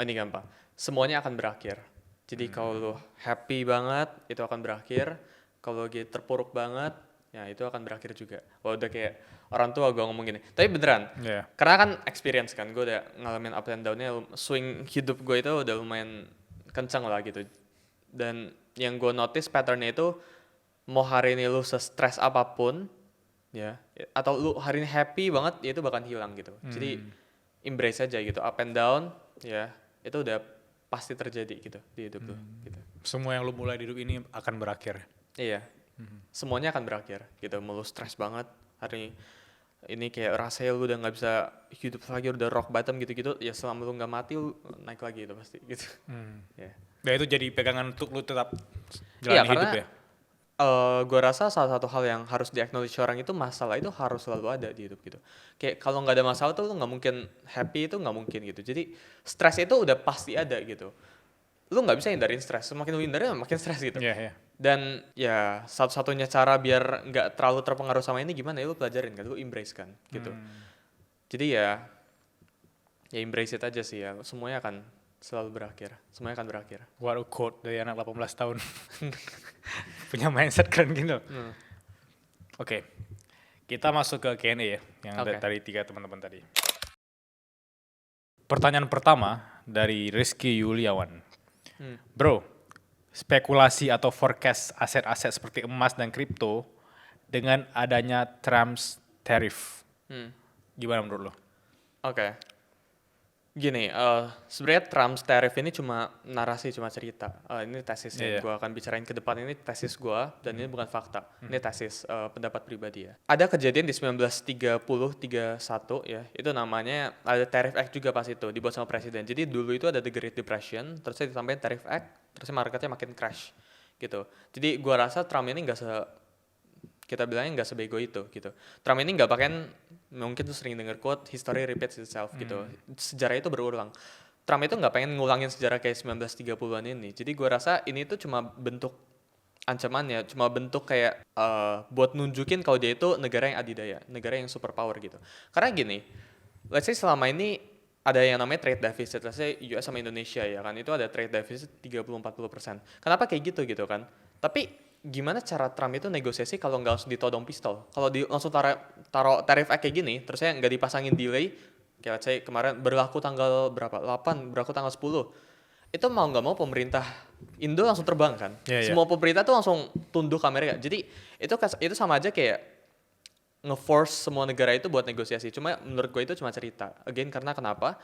S1: Ini gampang. Semuanya akan berakhir. Jadi kalau lu happy banget itu akan berakhir, kalau lagi terpuruk banget ya itu akan berakhir juga. Wah udah kayak orang tua gue ngomong gini. Tapi beneran,
S2: Iya.
S1: karena kan experience kan, gue udah ngalamin up and down-nya, swing hidup gue itu udah lumayan kencang lah gitu. Dan yang gue notice pattern-nya itu mau hari ini lu se-stress apapun ya, atau lu hari ini happy banget ya itu bakal hilang gitu. Jadi embrace aja gitu, up and down ya itu udah pasti terjadi gitu di hidup lu gitu.
S2: Semua yang lu mulai di hidup ini akan berakhir.
S1: Iya, semuanya akan berakhir gitu. Mau lu stres banget hari ini kayak rasanya lu udah nggak bisa hidup lagi, udah rock bottom gitu-gitu, ya selama lu nggak mati lu naik lagi itu pasti gitu. Ya.
S2: Dan itu jadi pegangan untuk lu tetap
S1: Iya,
S2: jalani hidup
S1: karena
S2: ya.
S1: gue rasa salah satu hal yang harus di-acknowledge orang itu masalah itu harus selalu ada di hidup gitu. Kayak kalau nggak ada masalah tuh lu nggak mungkin happy, itu nggak mungkin gitu. Jadi stres itu udah pasti ada gitu. Lu nggak bisa hindarin stres, semakin lu hindarin makin stres gitu.
S2: Iya, iya.
S1: Dan ya satu-satunya cara biar nggak terlalu terpengaruh sama ini gimana ya lu pelajarin kan, lu embrace kan gitu. Jadi ya embrace it aja sih ya, semuanya akan selalu berakhir, semuanya akan berakhir.
S2: What a quote dari anak 18 tahun. Punya mindset keren gitu. Oke. Kita masuk ke Q&A ya, yang
S1: Oke.
S2: dari 3 teman-teman tadi. Pertanyaan pertama dari Rizky Yuliawan. Bro, spekulasi atau forecast aset-aset seperti emas dan kripto dengan adanya Trump's tariff. Gimana menurut lo?
S1: Oke. Gini, sebenarnya Trump's tariff ini cuma narasi, cuma cerita. Ini tesis
S2: Iya.
S1: yang gue akan bicarain ke depan, ini tesis gue, dan ini bukan fakta. Ini tesis pendapat pribadi ya. Ada kejadian di 1930-31 ya, itu namanya, ada Tariff Act juga pas itu, dibuat sama presiden. Jadi dulu itu ada The Great Depression, terusnya ditambahin Tariff Act, terusnya marketnya makin crash gitu. Jadi gue rasa Trump ini kita bilangnya nggak sebego itu gitu. Trump ini nggak pakai, mungkin tuh sering denger quote, history repeats itself gitu. Sejarah itu berulang. Trump itu nggak pengen ngulangin sejarah kayak 1930-an ini. Jadi gue rasa ini tuh cuma bentuk ancamannya, cuma bentuk kayak buat nunjukin kalau dia itu negara yang adidaya, negara yang superpower gitu. Karena gini, let's say selama ini ada yang namanya trade deficit, let's say US sama Indonesia ya kan, itu ada trade deficit 30-40%. Kenapa kayak gitu kan? Tapi gimana cara Trump itu negosiasi kalau nggak langsung ditodong pistol? Kalau langsung taruh tarif kayak gini, terus saya nggak dipasangin delay, kayak saya kemarin berlaku tanggal berapa? 8, berlaku tanggal 10. Itu mau nggak mau pemerintah Indo langsung terbang kan?
S2: Iya, iya.
S1: Semua pemerintah tuh langsung tunduk ke Amerika. Jadi itu sama aja kayak nge-force semua negara itu buat negosiasi. Cuma menurut gue itu cuma cerita. Again, karena kenapa?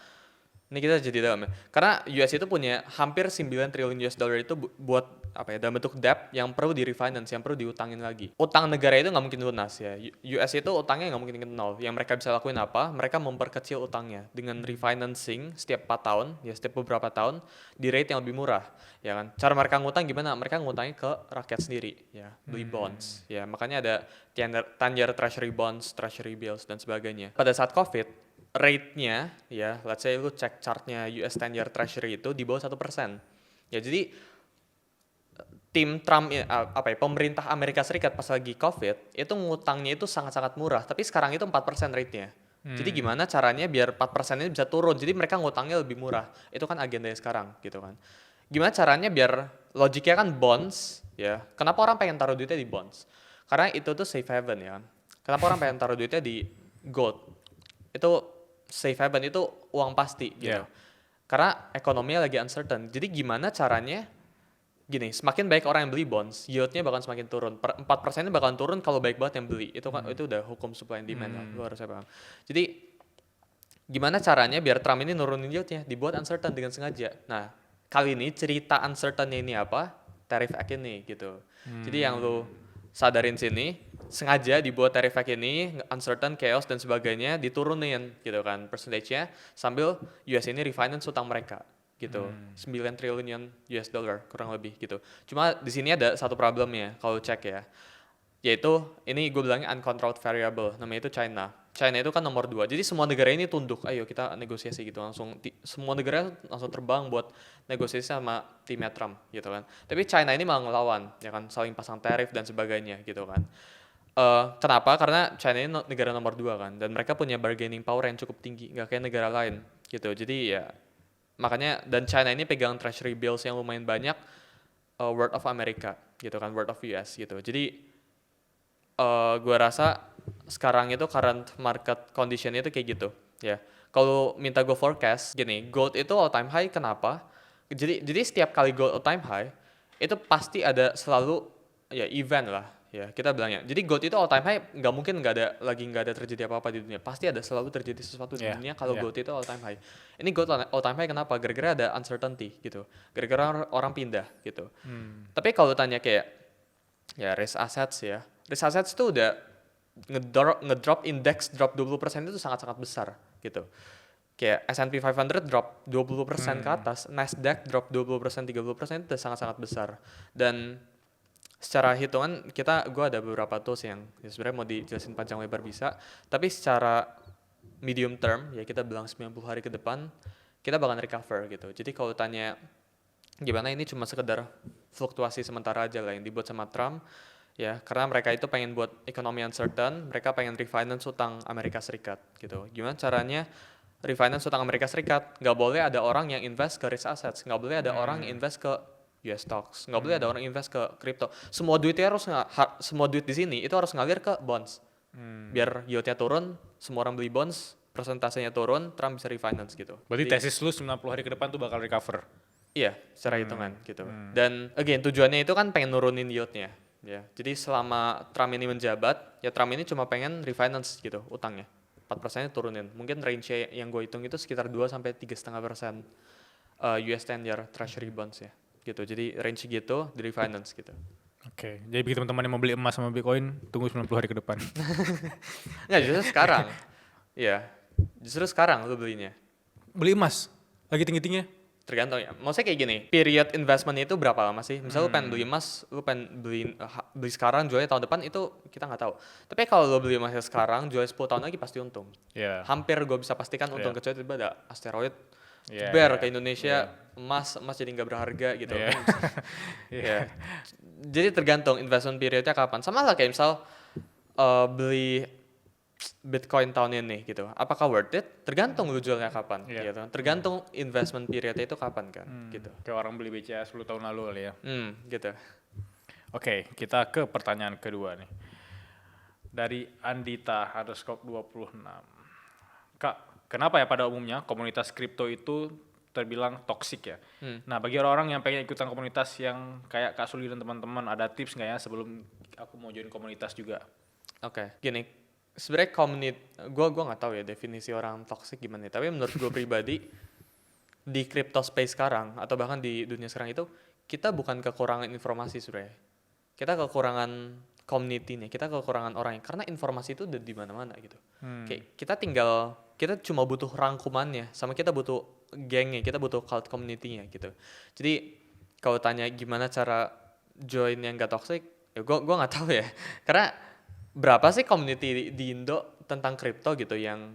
S1: Ini kita jadi dalam ya. Karena US itu punya hampir 9 triliun US dollar itu buat apa ya, dalam bentuk debt yang perlu di refinance, yang perlu diutangin lagi. Utang negara itu nggak mungkin lunas ya. US itu utangnya nggak mungkin ke nol. Yang mereka bisa lakuin apa? Mereka memperkecil utangnya dengan refinancing setiap 4 tahun, ya setiap beberapa tahun di rate yang lebih murah, ya kan. Cara mereka ngutang gimana? Mereka ngutangnya ke rakyat sendiri, ya, beli bonds. Ya, makanya ada 10-year treasury bonds, treasury bills dan sebagainya. Pada saat Covid, rate-nya ya, let's say lu cek chartnya US 10-year treasury itu di bawah 1%. Ya jadi tim Trump pemerintah Amerika Serikat pas lagi Covid itu ngutangnya itu sangat-sangat murah, tapi sekarang itu 4% rate-nya. Jadi gimana caranya biar 4% ini bisa turun? Jadi mereka ngutangnya lebih murah. Itu kan agendanya sekarang gitu kan. Gimana caranya biar logiknya kan bonds ya. Kenapa orang pengen taruh duitnya di bonds? Karena itu tuh safe haven ya kan. Kenapa orang pengen taruh duitnya di gold? Itu safe haven, itu uang pasti gitu.
S2: Yeah.
S1: Karena ekonominya lagi uncertain. Jadi gimana caranya? Gini, semakin baik orang yang beli bonds, yield-nya bakal semakin turun. 4%-nya bakalan turun kalau baik banget yang beli. Itu kan itu udah hukum supply and demand lah. Lu harusnya paham. Jadi gimana caranya biar Trump ini nurunin yield-nya? Dibuat uncertain dengan sengaja. Nah, kali ini cerita uncertain-nya ini apa? Tariff Act ini gitu. Jadi yang lu sadarin sini, sengaja dibuat tariff Act ini, uncertain, chaos dan sebagainya, diturunin gitu kan percentage-nya, sambil US ini refinance utang mereka gitu. 9 triliun US dollar kurang lebih gitu. Cuma di sini ada satu problemnya kalau cek ya. Yaitu ini gue bilangnya uncontrolled variable, namanya itu China. China itu kan nomor 2. Jadi semua negara ini tunduk, ayo kita negosiasi gitu langsung. Semua negara langsung terbang buat negosiasi sama timnya Trump gitu kan. Tapi China ini malah ngelawan, ya kan, saling pasang tarif dan sebagainya gitu kan. Kenapa? Karena China ini negara nomor 2 kan, dan mereka punya bargaining power yang cukup tinggi, nggak kayak negara lain gitu. Jadi ya Makanya dan China ini pegang treasury bills yang lumayan banyak, worth of Amerika gitu kan, worth of US gitu. Jadi gua rasa sekarang itu current market condition itu kayak gitu ya. Kalau minta gue forecast gini, gold itu all time high kenapa? Jadi setiap kali gold all time high itu pasti ada selalu ya event lah ya kita bilangnya. Jadi gold itu all time high nggak mungkin nggak ada terjadi apa-apa di dunia. Pasti ada selalu terjadi sesuatu di dunia kalau gold itu all time high. Ini gold all time high kenapa? Gara-gara ada uncertainty gitu. Gara-gara orang pindah gitu. Tapi kalau tanya kayak ya risk assets ya. Risk assets itu udah ngedrop index drop 20% itu sangat-sangat besar gitu. Kayak S&P 500 drop 20% ke atas, Nasdaq drop 20%, 30% itu sangat-sangat besar. Dan secara hitungan gue ada beberapa tools yang ya sebenarnya mau dijelasin panjang lebar bisa, tapi secara medium term ya kita bilang 90 hari ke depan kita bakal recover gitu. Jadi kalau tanya gimana, ini cuma sekedar fluktuasi sementara aja lah yang dibuat sama Trump ya, karena mereka itu pengen buat ekonomi uncertain, mereka pengen refinance utang Amerika Serikat gitu. Gimana caranya refinance utang Amerika Serikat? Nggak boleh ada orang yang invest ke risk assets, nggak boleh ada orang invest ke US stocks, nggak boleh ada orang invest ke crypto. Semua semua duit di sini itu harus ngalir ke bonds. Biar yieldnya turun, semua orang beli bonds, persentasenya turun, Trump bisa refinance gitu.
S2: Berarti tesis lu 90 hari ke depan tuh bakal recover.
S1: Iya, secara hitungan gitu. Dan again tujuannya itu kan pengen nurunin yieldnya. Ya, jadi selama Trump ini menjabat, ya Trump ini cuma pengen refinance gitu utangnya. 4%-nya turunin. Mungkin range yang gue hitung itu sekitar 2 sampai 3,5% US 10-year treasury bonds ya. Gitu. Jadi range gitu di refinance gitu.
S2: Oke, jadi bagi teman-teman yang mau beli emas sama Bitcoin, tunggu 90 hari ke depan.
S1: Nggak, justru sekarang. Iya, justru sekarang lu belinya.
S2: Beli emas, lagi tinggi-tingginya.
S1: Tergantung ya. Maksudnya kayak gini, period investment itu berapa lama sih? Misal lu pengen beli emas, lu pengen beli sekarang, jualnya tahun depan, itu kita nggak tahu. Tapi kalau lu beli emasnya sekarang, jualnya 10 tahun lagi pasti untung.
S2: Yeah.
S1: Hampir gue bisa pastikan untung, kecuali tiba-tiba ada asteroid
S2: Yeah,
S1: bear ke Indonesia, emas jadi nggak berharga gitu. Yeah. Jadi tergantung investment periodnya kapan. Sama lah kayak misal beli Bitcoin tahun ini gitu, apakah worth it? Tergantung lu jualnya kapan, gitu. Tergantung investment periodnya itu kapan kan, gitu.
S2: Kayak orang beli BCA 10 tahun lalu kali ya.
S1: Gitu.
S2: Oke, kita ke pertanyaan kedua nih. Dari Andita _26. Kak, kenapa ya pada umumnya komunitas kripto itu terbilang toksik ya? Nah, bagi orang-orang yang pengen ikutan komunitas yang kayak Kak Suli dan teman-teman, ada tips nggak ya sebelum aku mau join komunitas juga?
S1: Oke, gini, sebenarnya gue nggak tahu ya definisi orang toxic gimana, tapi menurut gue pribadi di crypto space sekarang atau bahkan di dunia sekarang itu kita bukan kekurangan informasi sebenarnya, kita kekurangan community-nya, kita kekurangan orangnya, karena informasi itu udah di mana-mana gitu. Kayak kita cuma butuh rangkumannya, sama kita butuh gengnya, kita butuh cult community-nya gitu. Jadi kalau tanya gimana cara join yang gak toxic, ya gue nggak tahu ya, karena berapa sih community di Indo tentang kripto gitu yang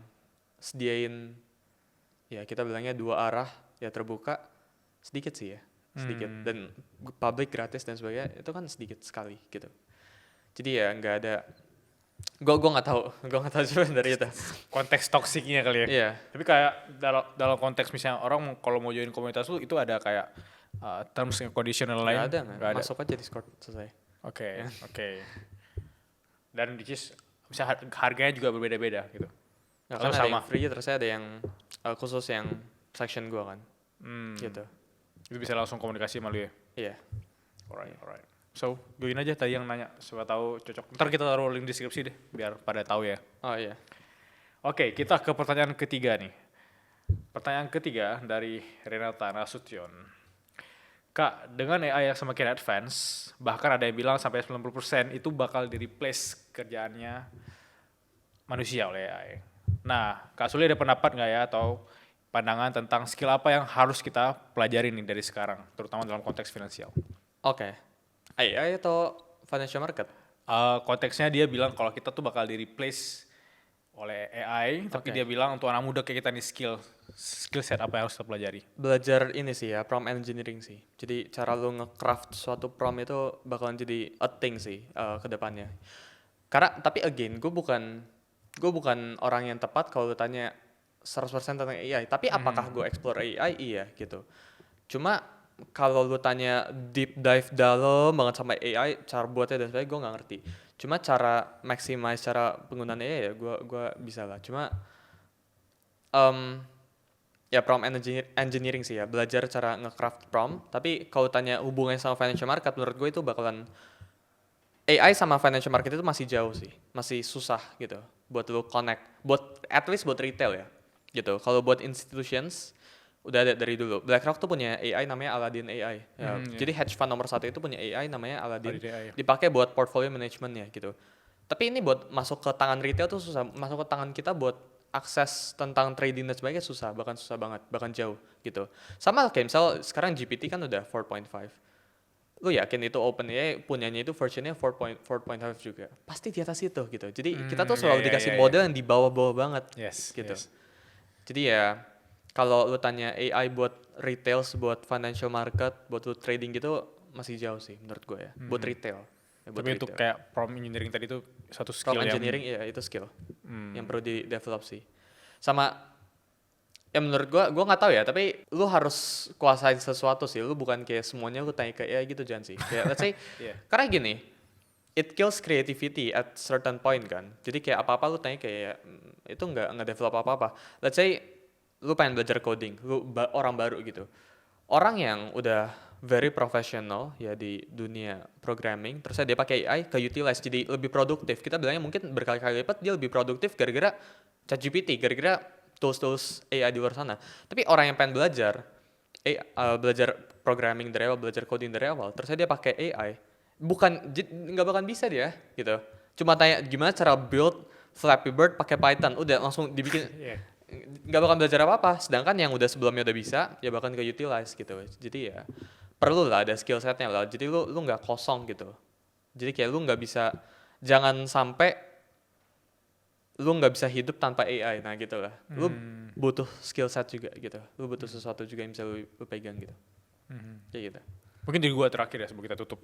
S1: sediain ya kita bilangnya dua arah ya terbuka, sedikit sih ya, sedikit, dan public gratis dan sebagainya itu kan sedikit sekali gitu. Jadi ya nggak ada, gue nggak tahu juga dari itu
S2: konteks toksiknya kali ya.
S1: Iya.
S2: Tapi kayak dalam konteks misalnya orang kalau mau join komunitas itu ada kayak terms and conditional lain.
S1: Nggak ada, masuk aja Discord selesai.
S2: Oke. Dan which is bisa harganya juga berbeda-beda gitu.
S1: Nggak, kan ada yang free, terus ada yang khusus yang section gue kan. Gitu.
S2: Itu bisa langsung komunikasi sama lu ya?
S1: Iya.
S2: Alright. So, join aja tadi yang nanya, siapa tahu cocok. Ntar kita taruh link deskripsi deh, biar pada tahu ya.
S1: Oh iya.
S2: Oke, kita ke pertanyaan ketiga nih. Pertanyaan ketiga dari Renata Nasution. Kak, dengan AI yang semakin advance, bahkan ada yang bilang sampai 90% itu bakal di-replace kerjaannya manusia oleh AI. Nah, Kak Suli ada pendapat nggak ya, atau pandangan tentang skill apa yang harus kita pelajari nih dari sekarang, terutama dalam konteks finansial?
S1: Oke. AI atau financial market?
S2: Konteksnya dia bilang kalau kita tuh bakal di-replace oleh AI, tapi dia bilang untuk anak muda kayak kita nih skill set apa yang harus kita pelajari?
S1: Belajar ini sih ya, prompt engineering sih. Jadi cara lu nge-craft suatu prompt itu bakalan jadi a thing sih ke depannya. Karena tapi again, gue bukan orang yang tepat kalau lu tanya 100% tentang AI. Tapi apakah gue explore AI? Iya gitu. Cuma kalau lu tanya deep dive dalam banget sama AI, cara buatnya dan sebagainya gue nggak ngerti. Cuma cara maximize cara penggunaan AI ya gue bisa lah. Cuma ya prompt engineering sih ya, belajar cara nge-craft prompt. Tapi kalau tanya hubungannya sama financial market, menurut gue itu bakalan AI sama financial market itu masih jauh sih, masih susah gitu buat lu connect, buat at least buat retail ya, gitu. Kalau buat institutions udah ada dari dulu. BlackRock tuh punya AI namanya Aladdin AI. Ya, jadi hedge fund nomor 1 itu punya AI namanya Aladdin, dipakai buat portfolio management ya gitu. Tapi ini buat masuk ke tangan retail tuh susah, masuk ke tangan kita buat akses tentang trading dan sebagainya susah, bahkan susah banget, bahkan jauh gitu. Sama kayak misal sekarang GPT kan udah 4.5. Lu yakin itu OpenAI punyanya itu versionnya 4.5 juga? Pasti di atas itu gitu. Jadi kita tuh selalu dikasih model yang di bawah-bawah banget gitu. Jadi ya kalau lu tanya AI buat retail, buat financial market, buat lu trading gitu masih jauh sih menurut gue ya. Buat retail. Ya, buat
S2: Tapi
S1: retail.
S2: untuk kayak prompt engineering tadi itu satu skill
S1: Prompt
S2: yang
S1: engineering ya itu skill yang perlu di develop sih. Sama ya menurut gua nggak tahu ya, tapi lu harus kuasain sesuatu sih. Lu bukan kayak semuanya lu tanya ke AI gitu, jangan sih. Kayak let's say karena gini, it kills creativity at certain point kan. Jadi kayak apa-apa lu tanya kayak itu nggak develop apa-apa. Let's say lu pengen belajar coding, orang baru gitu. Orang yang udah very professional ya di dunia programming, terus dia pakai AI ke utilize jadi lebih produktif. Kita bilangnya mungkin berkali-kali lipat dia lebih produktif gara-gara ChatGPT, gara-gara tools-tools AI di luar sana. Tapi orang yang pengen belajar belajar programming dari awal, belajar coding dari awal, terus dia pakai AI, nggak bakal bisa dia gitu. Cuma tanya gimana cara build Flappy Bird pakai Python, udah langsung dibikin. Nggak bakal belajar apa-apa. Sedangkan yang udah sebelumnya udah bisa, ya bakal ke utilize gitu. Jadi ya perlu lah ada skill setnya lah. Jadi lu nggak kosong gitu. Jadi kayak lu nggak bisa, jangan sampai lu nggak bisa hidup tanpa AI. Nah gitu lah. Lu butuh skill set juga gitu. Lu butuh sesuatu juga yang bisa lu pegang gitu. Kayak gitu.
S2: mungkin dari gua terakhir ya sebelum kita tutup.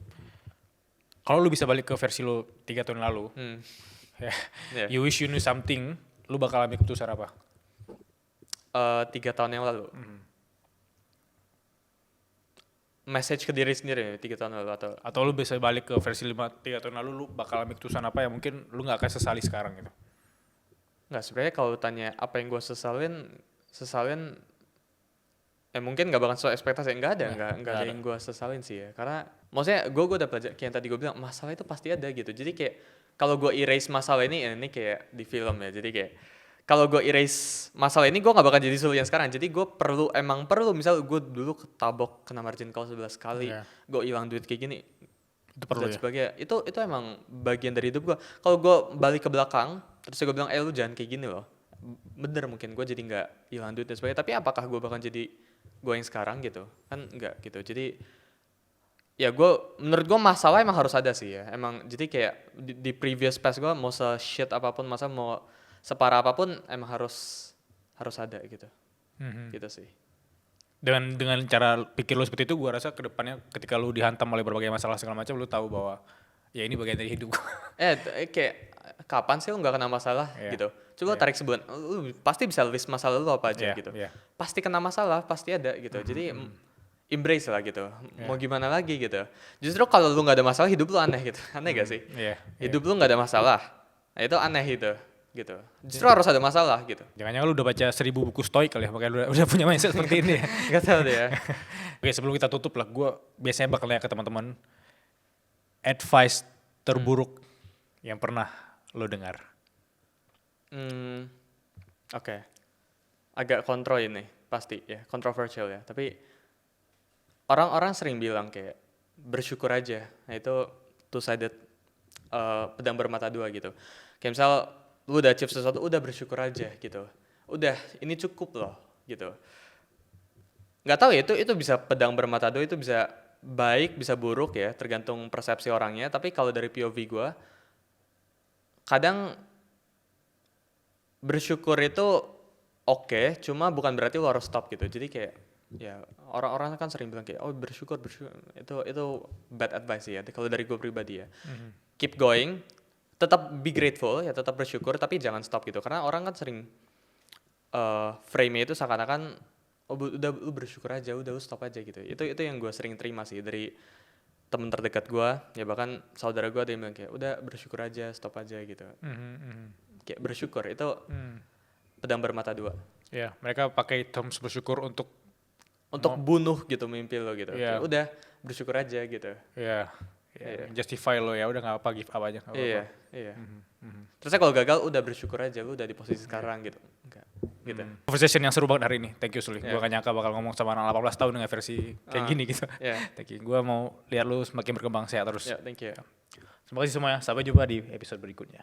S2: Kalau lu bisa balik ke versi lu 3 tahun lalu, you wish you knew something, lu bakal ambil keputusan apa?
S1: 3 tahun yang lalu. Message ke diri sendiri 3 tahun lalu
S2: atau lu bisa balik ke versi 3 tahun lalu, lu bakal ambil keputusan apa yang mungkin lu nggak akan sesali sekarang gitu?
S1: Nggak, sebenarnya kalau tanya apa yang gue sesalin mungkin nggak bakal sesuai ekspektasi. Nggak ada yang gue sesalin sih ya, karena maksudnya gue udah belajar kayak yang tadi gue bilang, masalah itu pasti ada gitu. Jadi kayak kalau gue erase masalah ini kayak di film ya, jadi kayak kalau gue erase masalah ini gue nggak bakal jadi Sul yang sekarang. Jadi gue emang perlu misal gue dulu ketabok kena margin call 11 kali, gue hilang duit kayak gini,
S2: itu perlu ya?
S1: sebagainya. Itu emang bagian dari hidup gue. Kalau gue balik ke belakang terus gue bilang lu jangan kayak gini loh, bener mungkin gue jadi nggak hilang duit dan sebagainya. Tapi apakah gue bakal jadi gue yang sekarang gitu kan? Enggak gitu. Jadi ya menurut gue masalah emang harus ada sih ya emang. Jadi kayak di previous past gue mau se-shit apapun, masa mau separah apapun, emang harus ada gitu. Gitu sih.
S2: Dengan cara pikir lu seperti itu, gua rasa kedepannya ketika lu dihantam oleh berbagai masalah segala macam, lu tahu bahwa ya ini bagian dari hidup gua.
S1: Kayak kapan sih lu nggak kena masalah gitu? Coba tarik sebulan, lu pasti bisa list masalah lu apa aja gitu. Pasti kena masalah, pasti ada gitu. Jadi embrace lah gitu. Mau gimana lagi gitu. Justru kalau lu nggak ada masalah, hidup lu aneh gitu. Aneh gak sih? Hidup lu nggak ada masalah, nah itu aneh gitu. Justru harus ada masalah gitu.
S2: Jangan-jangan lu udah baca 1000 buku stoik kali ya, makanya lu udah punya mindset seperti ini ya.
S1: Gak tahu deh ya.
S2: Oke, sebelum kita tutup lah, gue biasanya bakal nanya ke teman-teman, advice terburuk yang pernah lo dengar.
S1: Oke. Agak kontro ini, pasti ya, controversial ya. Tapi orang-orang sering bilang kayak bersyukur aja. Nah itu two-sided, pedang bermata dua gitu. Kayak misal lu udah achieve sesuatu, udah bersyukur aja gitu. Udah, ini cukup loh gitu. Nggak tahu ya, itu bisa pedang bermata dua, itu bisa baik, bisa buruk ya, tergantung persepsi orangnya. Tapi kalau dari POV gue, kadang bersyukur itu oke, cuma bukan berarti lo harus stop gitu. Jadi kayak ya orang-orang kan sering bilang kayak bersyukur itu bad advice ya. Kalau dari gue pribadi ya, keep going, tetap be grateful ya, tetap bersyukur, tapi jangan stop gitu. Karena orang kan sering frame-nya itu seakan-akan udah lu bersyukur aja, udah lu stop aja gitu. Itu yang gue sering terima sih dari temen terdekat gue, ya bahkan saudara gue ada yang bilang kayak udah bersyukur aja, stop aja gitu. Kayak bersyukur itu pedang bermata dua.
S2: Ya, mereka pakai terms bersyukur untuk
S1: Bunuh gitu mimpi lo gitu.
S2: Iya.
S1: Kayak udah bersyukur aja gitu.
S2: ya justify lo ya udah nggak apa give up aja nggak apa-apa.
S1: Iya. Terusnya kalau gagal udah bersyukur aja, lu udah di posisi sekarang gitu. Enggak, gitu.
S2: Conversation yang seru banget hari ini. Thank you Suli.
S1: Yeah.
S2: Gua gak nyangka bakal ngomong sama anak 18 tahun dengan versi kayak gini gitu.
S1: Yeah.
S2: Thank you. Gua mau lihat lu semakin berkembang sehat terus.
S1: Ya, thank you.
S2: Terima kasih semuanya. Sampai jumpa di episode berikutnya.